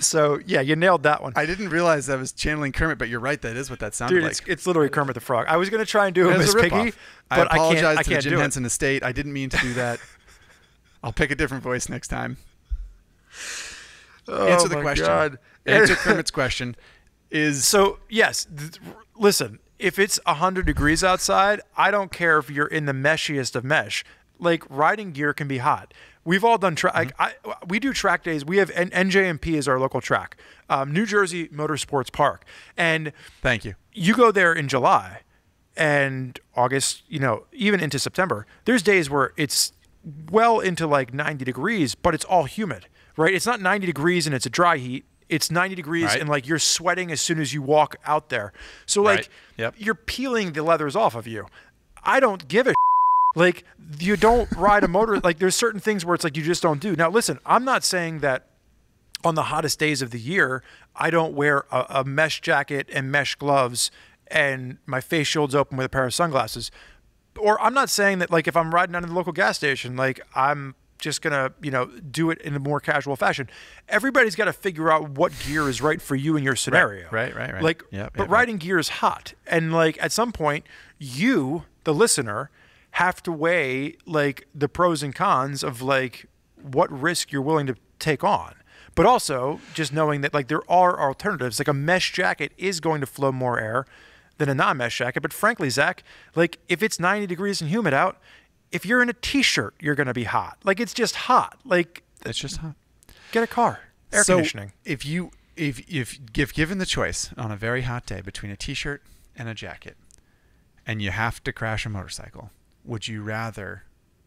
Speaker 2: So yeah, you nailed that one.
Speaker 1: I didn't realize I was channeling Kermit, but you're right. That is what that sounded like.
Speaker 2: It's literally Kermit the Frog. I was going to try and do a Miss Piggy, but
Speaker 1: I apologize
Speaker 2: I
Speaker 1: to
Speaker 2: can't
Speaker 1: the Jim Henson estate. I didn't mean to do that. I'll pick a different voice next time. Answer the question. God. Answer Kermit's question.
Speaker 2: Yes. Listen, if it's 100 degrees outside, I don't care if you're in the meshiest of mesh. Like, riding gear can be hot. We've all done track. We do track days. We have NJMP is our local track, New Jersey Motorsports Park, and
Speaker 1: thank you.
Speaker 2: You go there in July and August. Even into September. There's days where it's well into like 90 degrees, but it's all humid. Right? It's not 90 degrees and it's a dry heat. It's 90 degrees and like you're sweating as soon as you walk out there. So like you're peeling the leathers off of you. I don't give a like you don't ride a motor. Like there's certain things where it's like you just don't do. Now listen, I'm not saying that on the hottest days of the year, I don't wear a mesh jacket and mesh gloves and my face shield's open with a pair of sunglasses. Or I'm not saying that like if I'm riding down to the local gas station, like I'm just gonna do it in a more casual fashion. Everybody's got to figure out what gear is right for you in your scenario.
Speaker 1: Right.
Speaker 2: Like, but riding gear is hot, and like at some point, you, the listener, have to weigh like the pros and cons of like what risk you're willing to take on. But also just knowing that like there are alternatives. Like a mesh jacket is going to flow more air than a non-mesh jacket. But frankly, Zach, like if it's 90 degrees and humid out, if you're in a t-shirt, you're going to be hot. Like it's just hot. Like
Speaker 1: it's just hot.
Speaker 2: Get a car. Air conditioning.
Speaker 1: If given the choice on a very hot day between a t-shirt and a jacket, and you have to crash a motorcycle, would you rather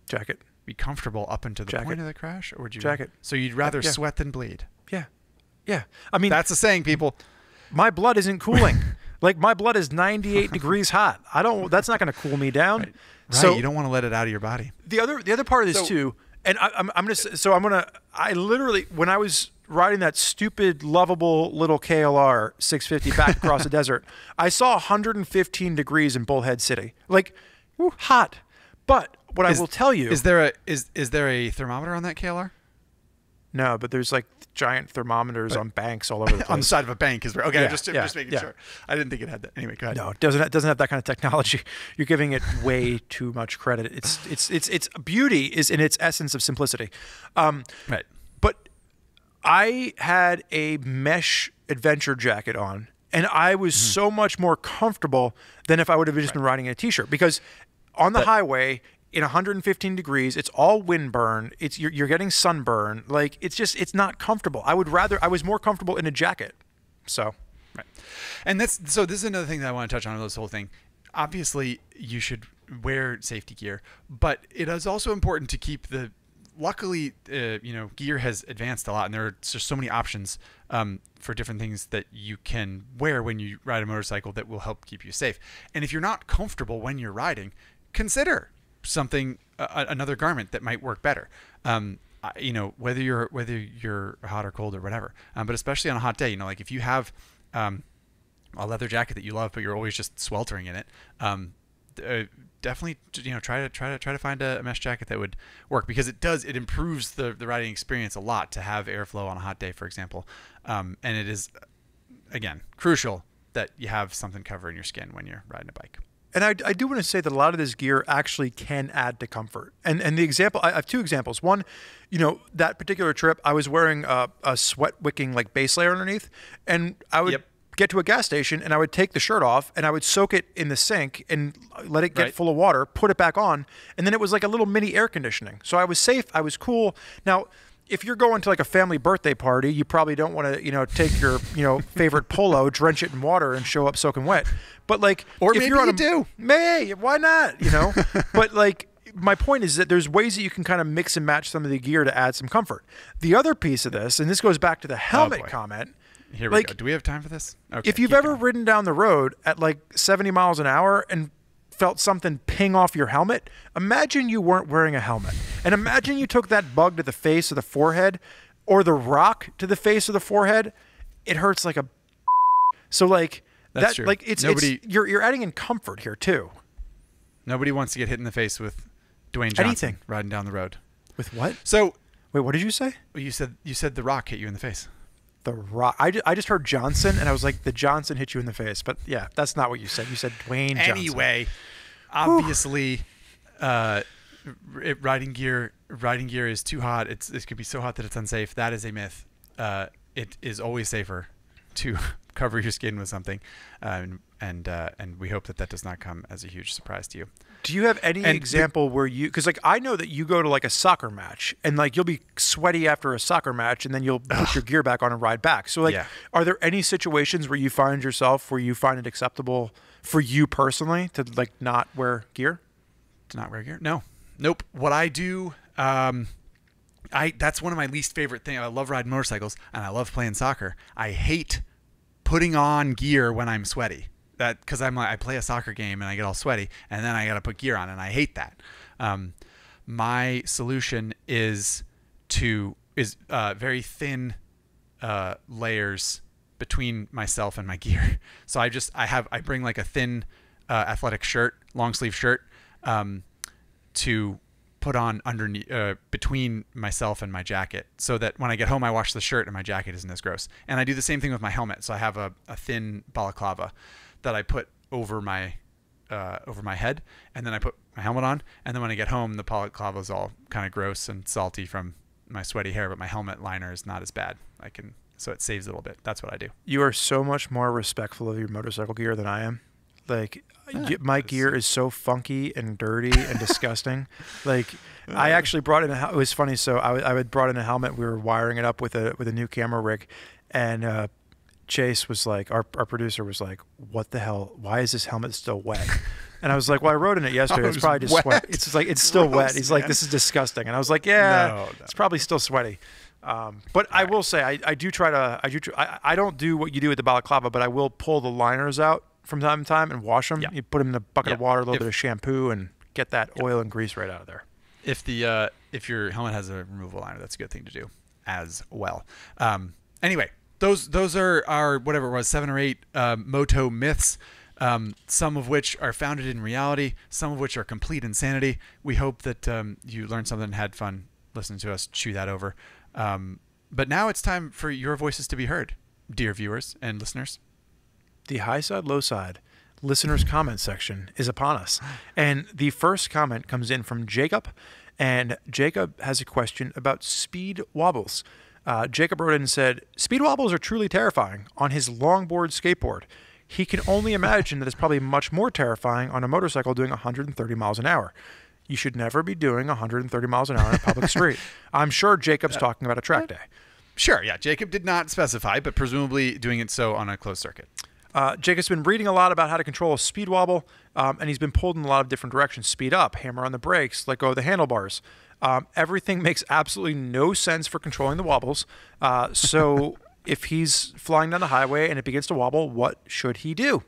Speaker 2: jacket
Speaker 1: be comfortable up until the point of the crash, or would you
Speaker 2: jacket?
Speaker 1: So you'd rather sweat than bleed.
Speaker 2: Yeah. I mean,
Speaker 1: that's a saying, people.
Speaker 2: My blood isn't cooling. Like my blood is 98 degrees hot. That's not going to cool me down.
Speaker 1: Right. So you don't want to let it out of your body.
Speaker 2: The other part of this too, and I literally, when I was riding that stupid, lovable little KLR 650 back across the desert, I saw 115 degrees in Bullhead City. Like, hot. But what I will tell you
Speaker 1: is there a thermometer on that KLR?
Speaker 2: No, but there's like giant thermometers on banks all over the place.
Speaker 1: On the side of a bank is where. Okay,
Speaker 2: Yeah,
Speaker 1: just making
Speaker 2: yeah.
Speaker 1: sure. I didn't think it had that. Anyway, go ahead.
Speaker 2: No, it doesn't have that kind of technology. You're giving it way too much credit. Its beauty is in its essence of simplicity.
Speaker 1: Right.
Speaker 2: But I had a mesh adventure jacket on, and I was so much more comfortable than if I would have just been riding in a t-shirt, because on the highway in 115 degrees, it's all windburn. You're getting sunburn. Like it's not comfortable. I was more comfortable in a jacket. So,
Speaker 1: right. And this is another thing that I want to touch on this whole thing. Obviously, you should wear safety gear, but it is also important to keep the. Luckily, gear has advanced a lot, and there are just so many options for different things that you can wear when you ride a motorcycle that will help keep you safe. And if you're not comfortable when you're riding, consider something, another garment that might work better. Whether you're hot or cold or whatever. But especially on a hot day, like if you have a leather jacket that you love, but you're always just sweltering in it. Definitely, try to find a mesh jacket that would work, because it improves the riding experience a lot to have airflow on a hot day, for example. And it is, again, crucial that you have something covering your skin when you're riding a bike.
Speaker 2: And I do want to say that a lot of this gear actually can add to comfort. And the example, I have two examples. One, that particular trip, I was wearing a sweat wicking like base layer underneath, and I would get to a gas station and I would take the shirt off and I would soak it in the sink and let it get full of water, put it back on, and then it was like a little mini air conditioning. So I was safe, I was cool. Now, if you're going to like a family birthday party, you probably don't want to, take your, favorite polo, drench it in water and show up soaking wet. But like,
Speaker 1: or
Speaker 2: if
Speaker 1: maybe
Speaker 2: you're on
Speaker 1: you do.
Speaker 2: May, why not? But like, my point is that there's ways that you can kind of mix and match some of the gear to add some comfort. The other piece of this, and this goes back to the helmet comment.
Speaker 1: Here we go. Do we have time for this? Okay,
Speaker 2: if you've ever ridden down the road at like 70 miles an hour and felt something ping off your helmet, imagine you weren't wearing a helmet. And imagine you took that bug to the face or the forehead, or the rock to the face or the forehead. It hurts like a. So like
Speaker 1: that's true.
Speaker 2: Like you're adding in comfort here too.
Speaker 1: Nobody wants to get hit in the face with Dwayne Johnson riding down the road.
Speaker 2: With what?
Speaker 1: So
Speaker 2: wait, what did you say?
Speaker 1: Well, you said the rock hit you in the face.
Speaker 2: The Rock. I just heard Johnson, and I was like, the Johnson hit you in the face. But yeah, that's not what you said. You said Dwayne Johnson.
Speaker 1: Anyway, obviously, riding gear is too hot. It could be so hot that it's unsafe. That is a myth. It is always safer to cover your skin with something, and we hope that does not come as a huge surprise to you.
Speaker 2: Do you have any example where you, because like I know that you go to like a soccer match and like you'll be sweaty after a soccer match and then you'll put your gear back on and ride back. So like, are there any situations where you find it acceptable for you personally to like not wear gear?
Speaker 1: To not wear gear? No. Nope. What I do, that's one of my least favorite things. I love riding motorcycles and I love playing soccer. I hate putting on gear when I'm sweaty. That because I play a soccer game and I get all sweaty and then I got to put gear on, and I hate that. My solution is very thin layers between myself and my gear. So I bring like a thin athletic shirt, long sleeve shirt, to put on underneath between myself and my jacket, so that when I get home I wash the shirt and my jacket isn't as gross. And I do the same thing with my helmet. So I have a thin balaclava that I put over my head, and then I put my helmet on, and then when I get home the balaclava is all kind of gross and salty from my sweaty hair, but my helmet liner is not as bad. So it saves a little bit. That's what I do.
Speaker 2: You are so much more respectful of your motorcycle gear than I am. Like my gear is so funky and dirty and disgusting. Like I actually brought in it was funny. So I had brought in a helmet. We were wiring it up with a new camera rig, and Chase was like, our producer was like, what the hell? Why is this helmet still wet? And I was like, well, I rode in it yesterday. It's probably just sweat. It's just like, it's still wet. He's like, this is disgusting. And I was like, yeah, it's probably still sweaty. But I will say, I don't do what you do with the balaclava, but I will pull the liners out from time to time and wash them. You put them in a bucket of water, a little bit of shampoo, and get that oil and grease right out of there.
Speaker 1: If your helmet has a removable liner, that's a good thing to do as well. Anyway, those are our, whatever it was, 7 or 8 Moto myths, some of which are founded in reality, some of which are complete insanity. We hope that you learned something and had fun listening to us chew that over. But now it's time for your voices to be heard, dear viewers and listeners.
Speaker 2: The high side, low side listeners' comment section is upon us. And the first comment comes in from Jacob. And Jacob has a question about speed wobbles. Jacob wrote in and said, speed wobbles are truly terrifying on his longboard skateboard. He can only imagine that it's probably much more terrifying on a motorcycle doing 130 miles an hour. You should never be doing 130 miles an hour on a public street. I'm sure Jacob's talking about a track day.
Speaker 1: Sure, yeah. Jacob did not specify, but presumably doing it so on a closed circuit.
Speaker 2: Jacob's been reading a lot about how to control a speed wobble, and he's been pulled in a lot of different directions. Speed up, hammer on the brakes, let go of the handlebars. Everything makes absolutely no sense for controlling the wobbles. So if he's flying down the highway and it begins to wobble, what should he do?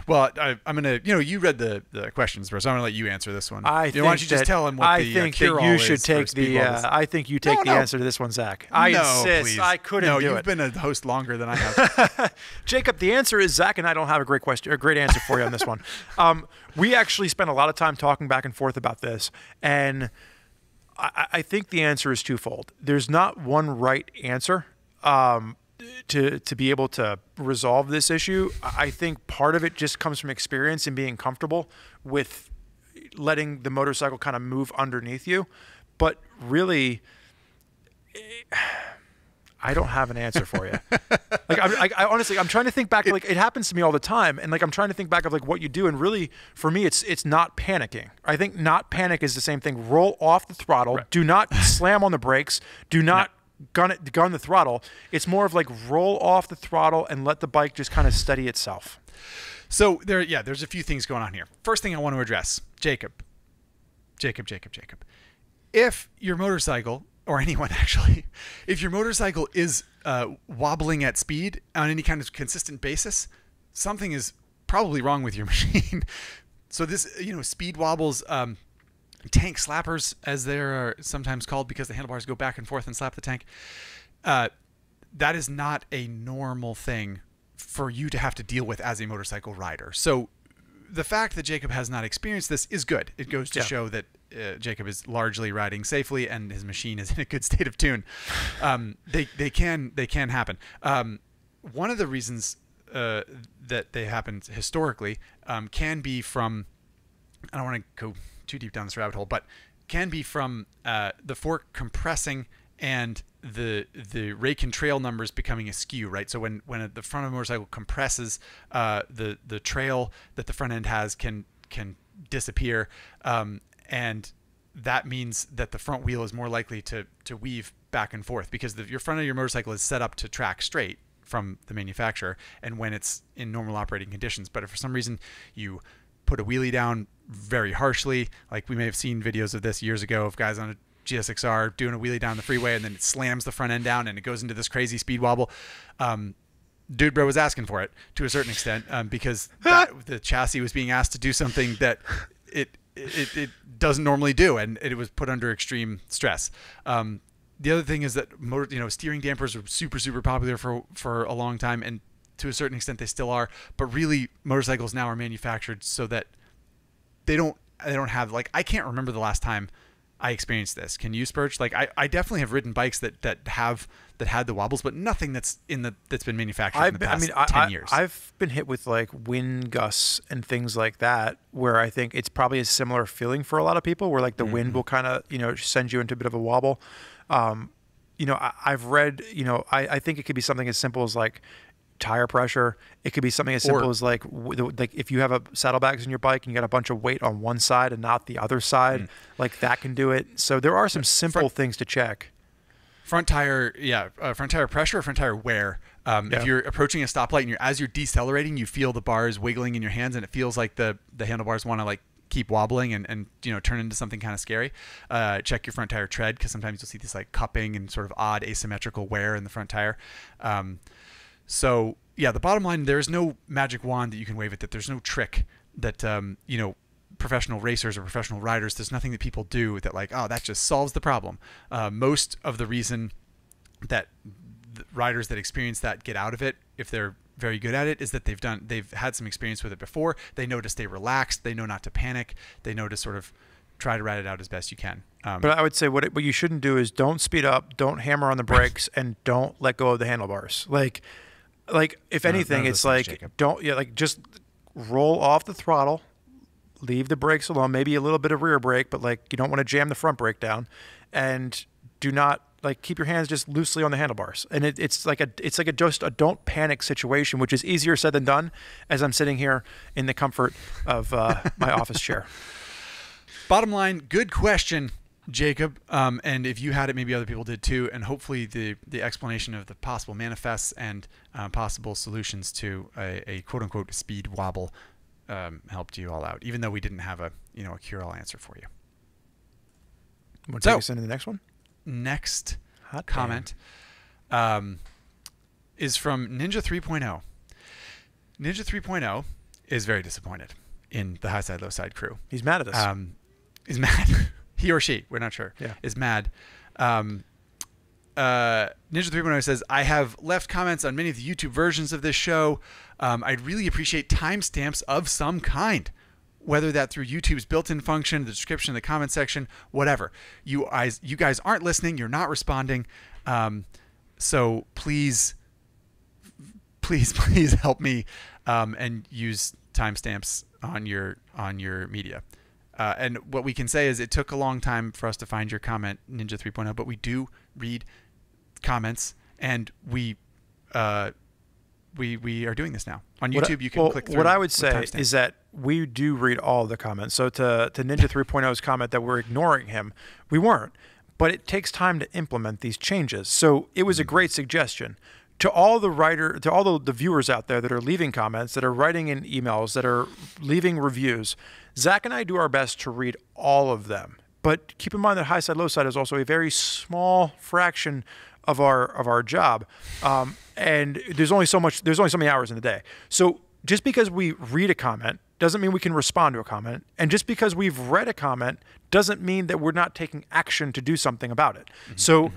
Speaker 1: Well, I'm going to, you read the questions first. I'm going to let you answer this one.
Speaker 2: Why don't you
Speaker 1: just tell him what the cure-all
Speaker 2: you
Speaker 1: is
Speaker 2: should take
Speaker 1: speed wobbles?
Speaker 2: I think you take the answer to this one, Zach. I insist.
Speaker 1: Please.
Speaker 2: I couldn't do it.
Speaker 1: No, you've been a host longer than I have.
Speaker 2: Jacob, the answer is Zach and I don't have a great answer for you on this one. We actually spent a lot of time talking back and forth about this, and I think the answer is twofold. There's not one right answer. To be able to resolve this issue. I think part of it just comes from experience and being comfortable with letting the motorcycle kind of move underneath you. But really, I don't have an answer for you. I honestly, I'm trying to think back. Like, it happens to me all the time, and I'm trying to think back of like what you do. And really, for me, it's not panicking. I think not panic is the same thing. Roll off the throttle. Right. Do not slam on the brakes. Do not. Gun the throttle. It's more of like roll off the throttle and let the bike just kind of steady itself.
Speaker 1: So there's a few things going on here. First thing I want to address, Jacob. If your motorcycle, or anyone actually, if your motorcycle is wobbling at speed on any kind of consistent basis, something is probably wrong with your machine. So this, speed wobbles, tank slappers, as they're sometimes called, because the handlebars go back and forth and slap the tank. That is not a normal thing for you to have to deal with as a motorcycle rider. So the fact that Jacob has not experienced this is good. It goes to show that Jacob is largely riding safely and his machine is in a good state of tune. They can happen. One of the reasons that they happen historically can be from, I don't want to go too deep down this rabbit hole, but can be from the fork compressing and the rake and trail numbers becoming askew, right? So when the front of a motorcycle compresses, the trail that the front end has can disappear, and that means that the front wheel is more likely to weave back and forth, because your front of your motorcycle is set up to track straight from the manufacturer, and when it's in normal operating conditions. But if for some reason you put a wheelie down very harshly, like we may have seen videos of this years ago of guys on a GSXR doing a wheelie down the freeway, and then it slams the front end down and it goes into this crazy speed wobble. Dude bro was asking for it to a certain extent, because the chassis was being asked to do something that it doesn't normally do, and it was put under extreme stress. The other thing is that steering dampers were super popular for a long time, and to a certain extent they still are, but really motorcycles now are manufactured so that they don't have, like, I can't remember the last time I experienced this. Can you, Spurge? Like, I definitely have ridden bikes that had the wobbles, but nothing that's been manufactured in the past 10 years.
Speaker 2: I've been hit with like wind gusts and things like that, where I think it's probably a similar feeling for a lot of people, where like the wind will kind of send you into a bit of a wobble. I've read, I think it could be something as simple as like tire pressure. It could be something as simple as like if you have a saddlebags in your bike and you got a bunch of weight on one side and not the other side, like that can do it. So there are some simple things to check.
Speaker 1: Front tire pressure, front tire wear. If you're approaching a stoplight and as you're decelerating, you feel the bars wiggling in your hands, and it feels like the handlebars want to like keep wobbling and turn into something kind of scary. Check your front tire tread, because sometimes you'll see this like cupping and sort of odd asymmetrical wear in the front tire. So yeah, the bottom line, there's no magic wand that you can wave at that. There's no trick that, professional racers or professional riders, there's nothing that people do that like, oh, that just solves the problem. Most of the reason that the riders that experience that get out of it, if they're very good at it, is that they've had some experience with it before. They know to stay relaxed. They know not to panic. They know to sort of try to ride it out as best you can.
Speaker 2: But I would say what you shouldn't do is don't speed up, don't hammer on the brakes, and don't let go of the handlebars. Like if anything, it's like Jacob. Just roll off the throttle, leave the brakes alone, maybe a little bit of rear brake, but like you don't want to jam the front brake down, and do not keep your hands just loosely on the handlebars. And it's like a don't panic situation, which is easier said than done as I'm sitting here in the comfort of my office chair.
Speaker 1: Bottom line, good question, Jacob. And if you had it, maybe other people did too. And hopefully the explanation of the possible manifests and possible solutions to a quote unquote speed wobble helped you all out, even though we didn't have a cure-all answer for you.
Speaker 2: Want to take us into the next one?
Speaker 1: Next comment is from Ninja 3.0. Ninja 3.0 is very disappointed in the high side, low side crew.
Speaker 2: He's mad at us.
Speaker 1: Is mad. He or she, we're not sure.
Speaker 2: Yeah.
Speaker 1: Is mad. Ninja 3.0 says, I have left comments on many of the YouTube versions of this show. I'd really appreciate timestamps of some kind, whether that through YouTube's built-in function, the description, the comment section, whatever. You guys aren't listening. You're not responding. So please help me and use timestamps on your media. And what we can say is it took a long time for us to find your comment, Ninja 3.0, but we do read comments, and we are doing this now. On YouTube, you can click through.
Speaker 2: What I would say is that we do read all the comments. So to Ninja 3.0's comment that we're ignoring him, we weren't. But it takes time to implement these changes. So it was a great suggestion. To all the viewers out there that are leaving comments, that are writing in emails, that are leaving reviews, Zach and I do our best to read all of them. But keep in mind that high side, low side is also a very small fraction of our job, and there's only so many hours in the day. So just because we read a comment doesn't mean we can respond to a comment, and just because we've read a comment doesn't mean that we're not taking action to do something about it. Mm-hmm. So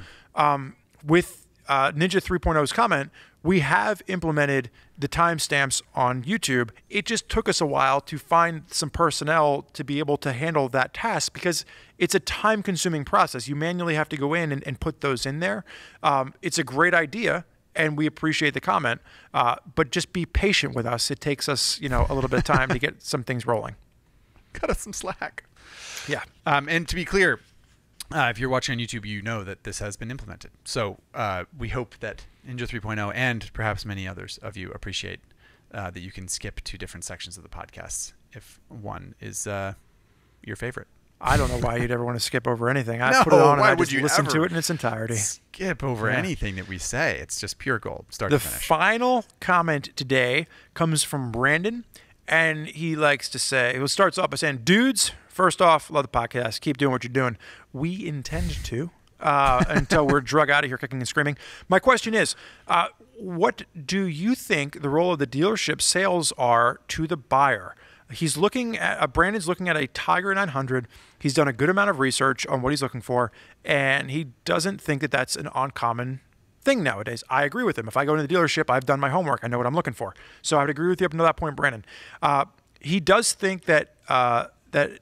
Speaker 2: with Ninja 3.0's comment, we have implemented the timestamps on YouTube. It just took us a while to find some personnel to be able to handle that task because it's a time-consuming process. You manually have to go in and put those in there. It's a great idea, and we appreciate the comment, but just be patient with us. It takes us, a little bit of time to get some things rolling.
Speaker 1: Cut us some slack.
Speaker 2: Yeah.
Speaker 1: And to be clear, if you're watching on YouTube, you know that this has been implemented. So we hope that Ninja 3.0 and perhaps many others of you appreciate that you can skip to different sections of the podcasts if one is your favorite.
Speaker 2: I don't know why you'd ever want to skip over anything. I put it on and I just listen to it in its entirety.
Speaker 1: Skip over anything that we say. It's just pure gold, start to finish.
Speaker 2: The final comment today comes from Brandon, and he likes to say, it starts off by saying, dudes, first off, love the podcast. Keep doing what you're doing. We intend to until we're drug out of here kicking and screaming. My question is, what do you think the role of the dealership sales are to the buyer? He's looking at Brandon's looking at a Tiger 900. He's done a good amount of research on what he's looking for, and he doesn't think that that's an uncommon thing nowadays. I agree with him. If I go to the dealership, I've done my homework. I know what I'm looking for. So I would agree with you up until that point, Brandon. He does think that that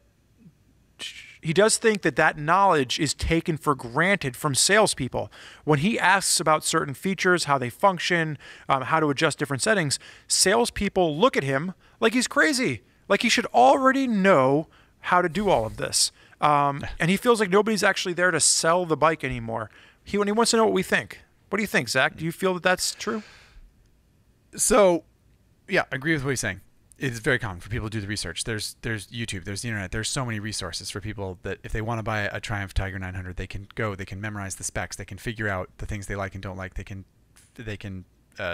Speaker 2: knowledge is taken for granted from salespeople. When he asks about certain features, how they function, how to adjust different settings, salespeople look at him like he's crazy, like he should already know how to do all of this. And he feels like nobody's actually there to sell the bike anymore. He wants to know what we think. What do you think, Zach? Do you feel that that's true?
Speaker 1: So, yeah, I agree with what he's saying. It's very common for people to do the research. There's YouTube, there's the internet. There's so many resources for people that if they want to buy a Triumph Tiger 900, they can go, they can memorize the specs, they can figure out the things they like and don't like. They can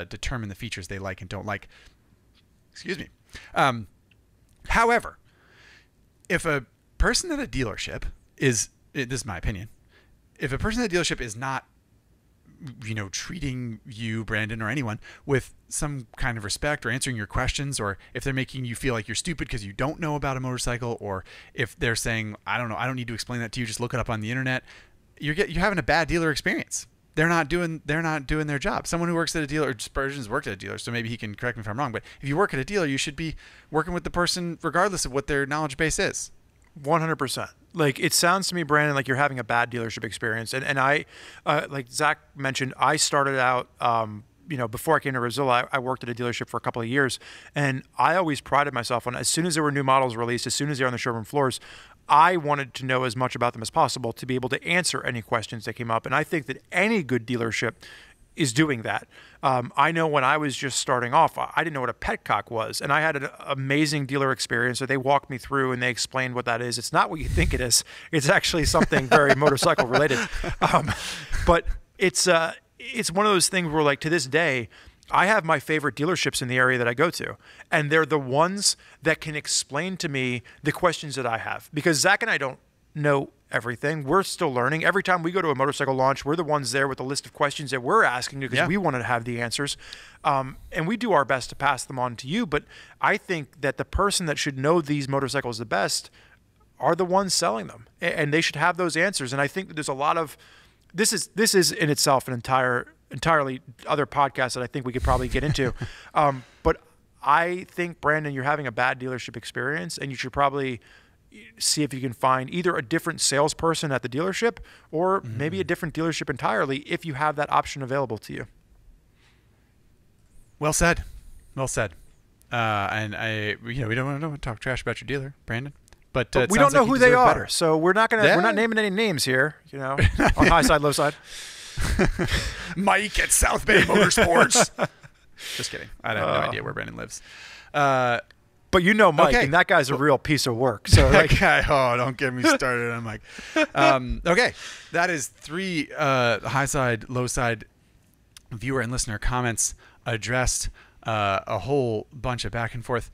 Speaker 1: determine the features they like and don't like. Excuse me. However, if a person at a dealership this is my opinion, if a person at a dealership is not treating you, Brandon, or anyone with some kind of respect or answering your questions, or if they're making you feel like you're stupid because you don't know about a motorcycle, or if they're saying, I don't know, I don't need to explain that to you, just look it up on the internet, you're having a bad dealer experience. They're not doing their job. Someone who works at a dealer, Spurgeon's worked at a dealer, so maybe he can correct me if I'm wrong, but if you work at a dealer, you should be working with the person regardless of what their knowledge base is.
Speaker 2: 100%. Like, it sounds to me, Brandon, like you're having a bad dealership experience. And I, like Zach mentioned, I started out, before I came to RevZilla, I worked at a dealership for a couple of years, and I always prided myself on, as soon as there were new models released, as soon as they're on the showroom floors, I wanted to know as much about them as possible to be able to answer any questions that came up. And I think that any good dealership is doing that. I know when I was just starting off, I didn't know what a petcock was, and I had an amazing dealer experience. So they walked me through and they explained what that is. It's not what you think it is. It's actually something very motorcycle related. But it's one of those things where, like, to this day, I have my favorite dealerships in the area that I go to, and they're the ones that can explain to me the questions that I have, because Zach and I don't know everything. We're still learning. Every time we go to a motorcycle launch, we're the ones there with a list of questions that we're asking because we want to have the answers. And we do our best to pass them on to you. But I think that the person that should know these motorcycles the best are the ones selling them, and they should have those answers. And I think that there's a lot of, this is in itself an entirely other podcast that I think we could probably get into. But I think, Brandon, you're having a bad dealership experience, and you should probably see if you can find either a different salesperson at the dealership or maybe a different dealership entirely if you have that option available to you.
Speaker 1: Well said. Well said. And we don't want to talk trash about your dealer, Brandon. But
Speaker 2: we don't know who they are,
Speaker 1: better.
Speaker 2: so we're not naming any names here, on high side, low side.
Speaker 1: Mike at South Bay Motorsports. Just kidding. I have no idea where Brandon lives.
Speaker 2: But you know Mike, and that guy's a real piece of work. So
Speaker 1: that guy, don't get me started on Mike. Okay, that is 3 high side, low side viewer and listener comments addressed. A whole bunch of back and forth.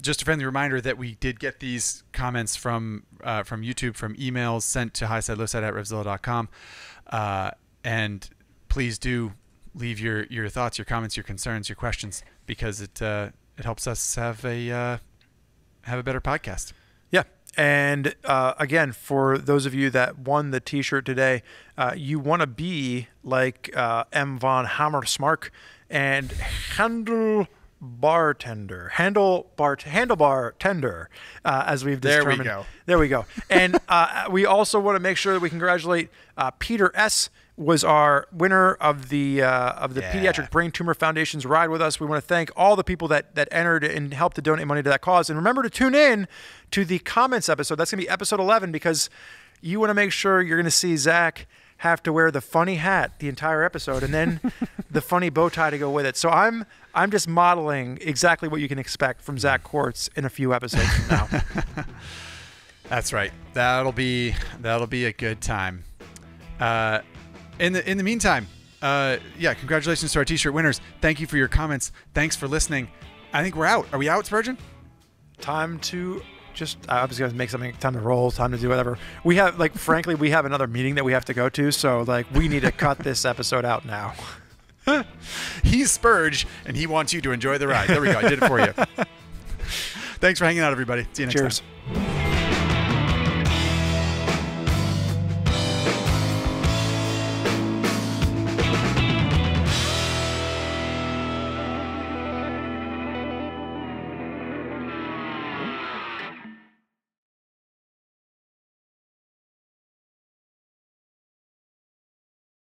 Speaker 1: Just a friendly reminder that we did get these comments from YouTube, from emails sent to highside@revzilla.com. And please do leave your thoughts, your comments, your concerns, your questions, because it helps us have a better podcast. Yeah.
Speaker 2: And again, for those of you that won the T-shirt today, you want to be like M. von Hammersmark and handlebar tender, as we've determined. There we go. And we also want to make sure that we congratulate Peter S. was our winner of the Pediatric Brain Tumor Foundation's Ride With Us. We want to thank all the people that entered and helped to donate money to that cause. And remember to tune in to the comments episode. That's going to be episode 11, because you want to make sure you're going to see Zach have to wear the funny hat the entire episode and then the funny bow tie to go with it. So I'm just modeling exactly what you can expect from Zach Quartz in a few episodes from now.
Speaker 1: That's right. That'll be a good time. In the meantime, congratulations to our T-shirt winners. Thank you for your comments. Thanks for listening. I think we're out. Are we out, Spurgeon?
Speaker 2: Time to I was going to make something, time to roll, time to do whatever. We have, frankly, we have another meeting that we have to go to, so, we need to cut this episode out now.
Speaker 1: He's Spurge, and he wants you to enjoy the ride. There we go. I did it for you. Thanks for hanging out, everybody. See you next time.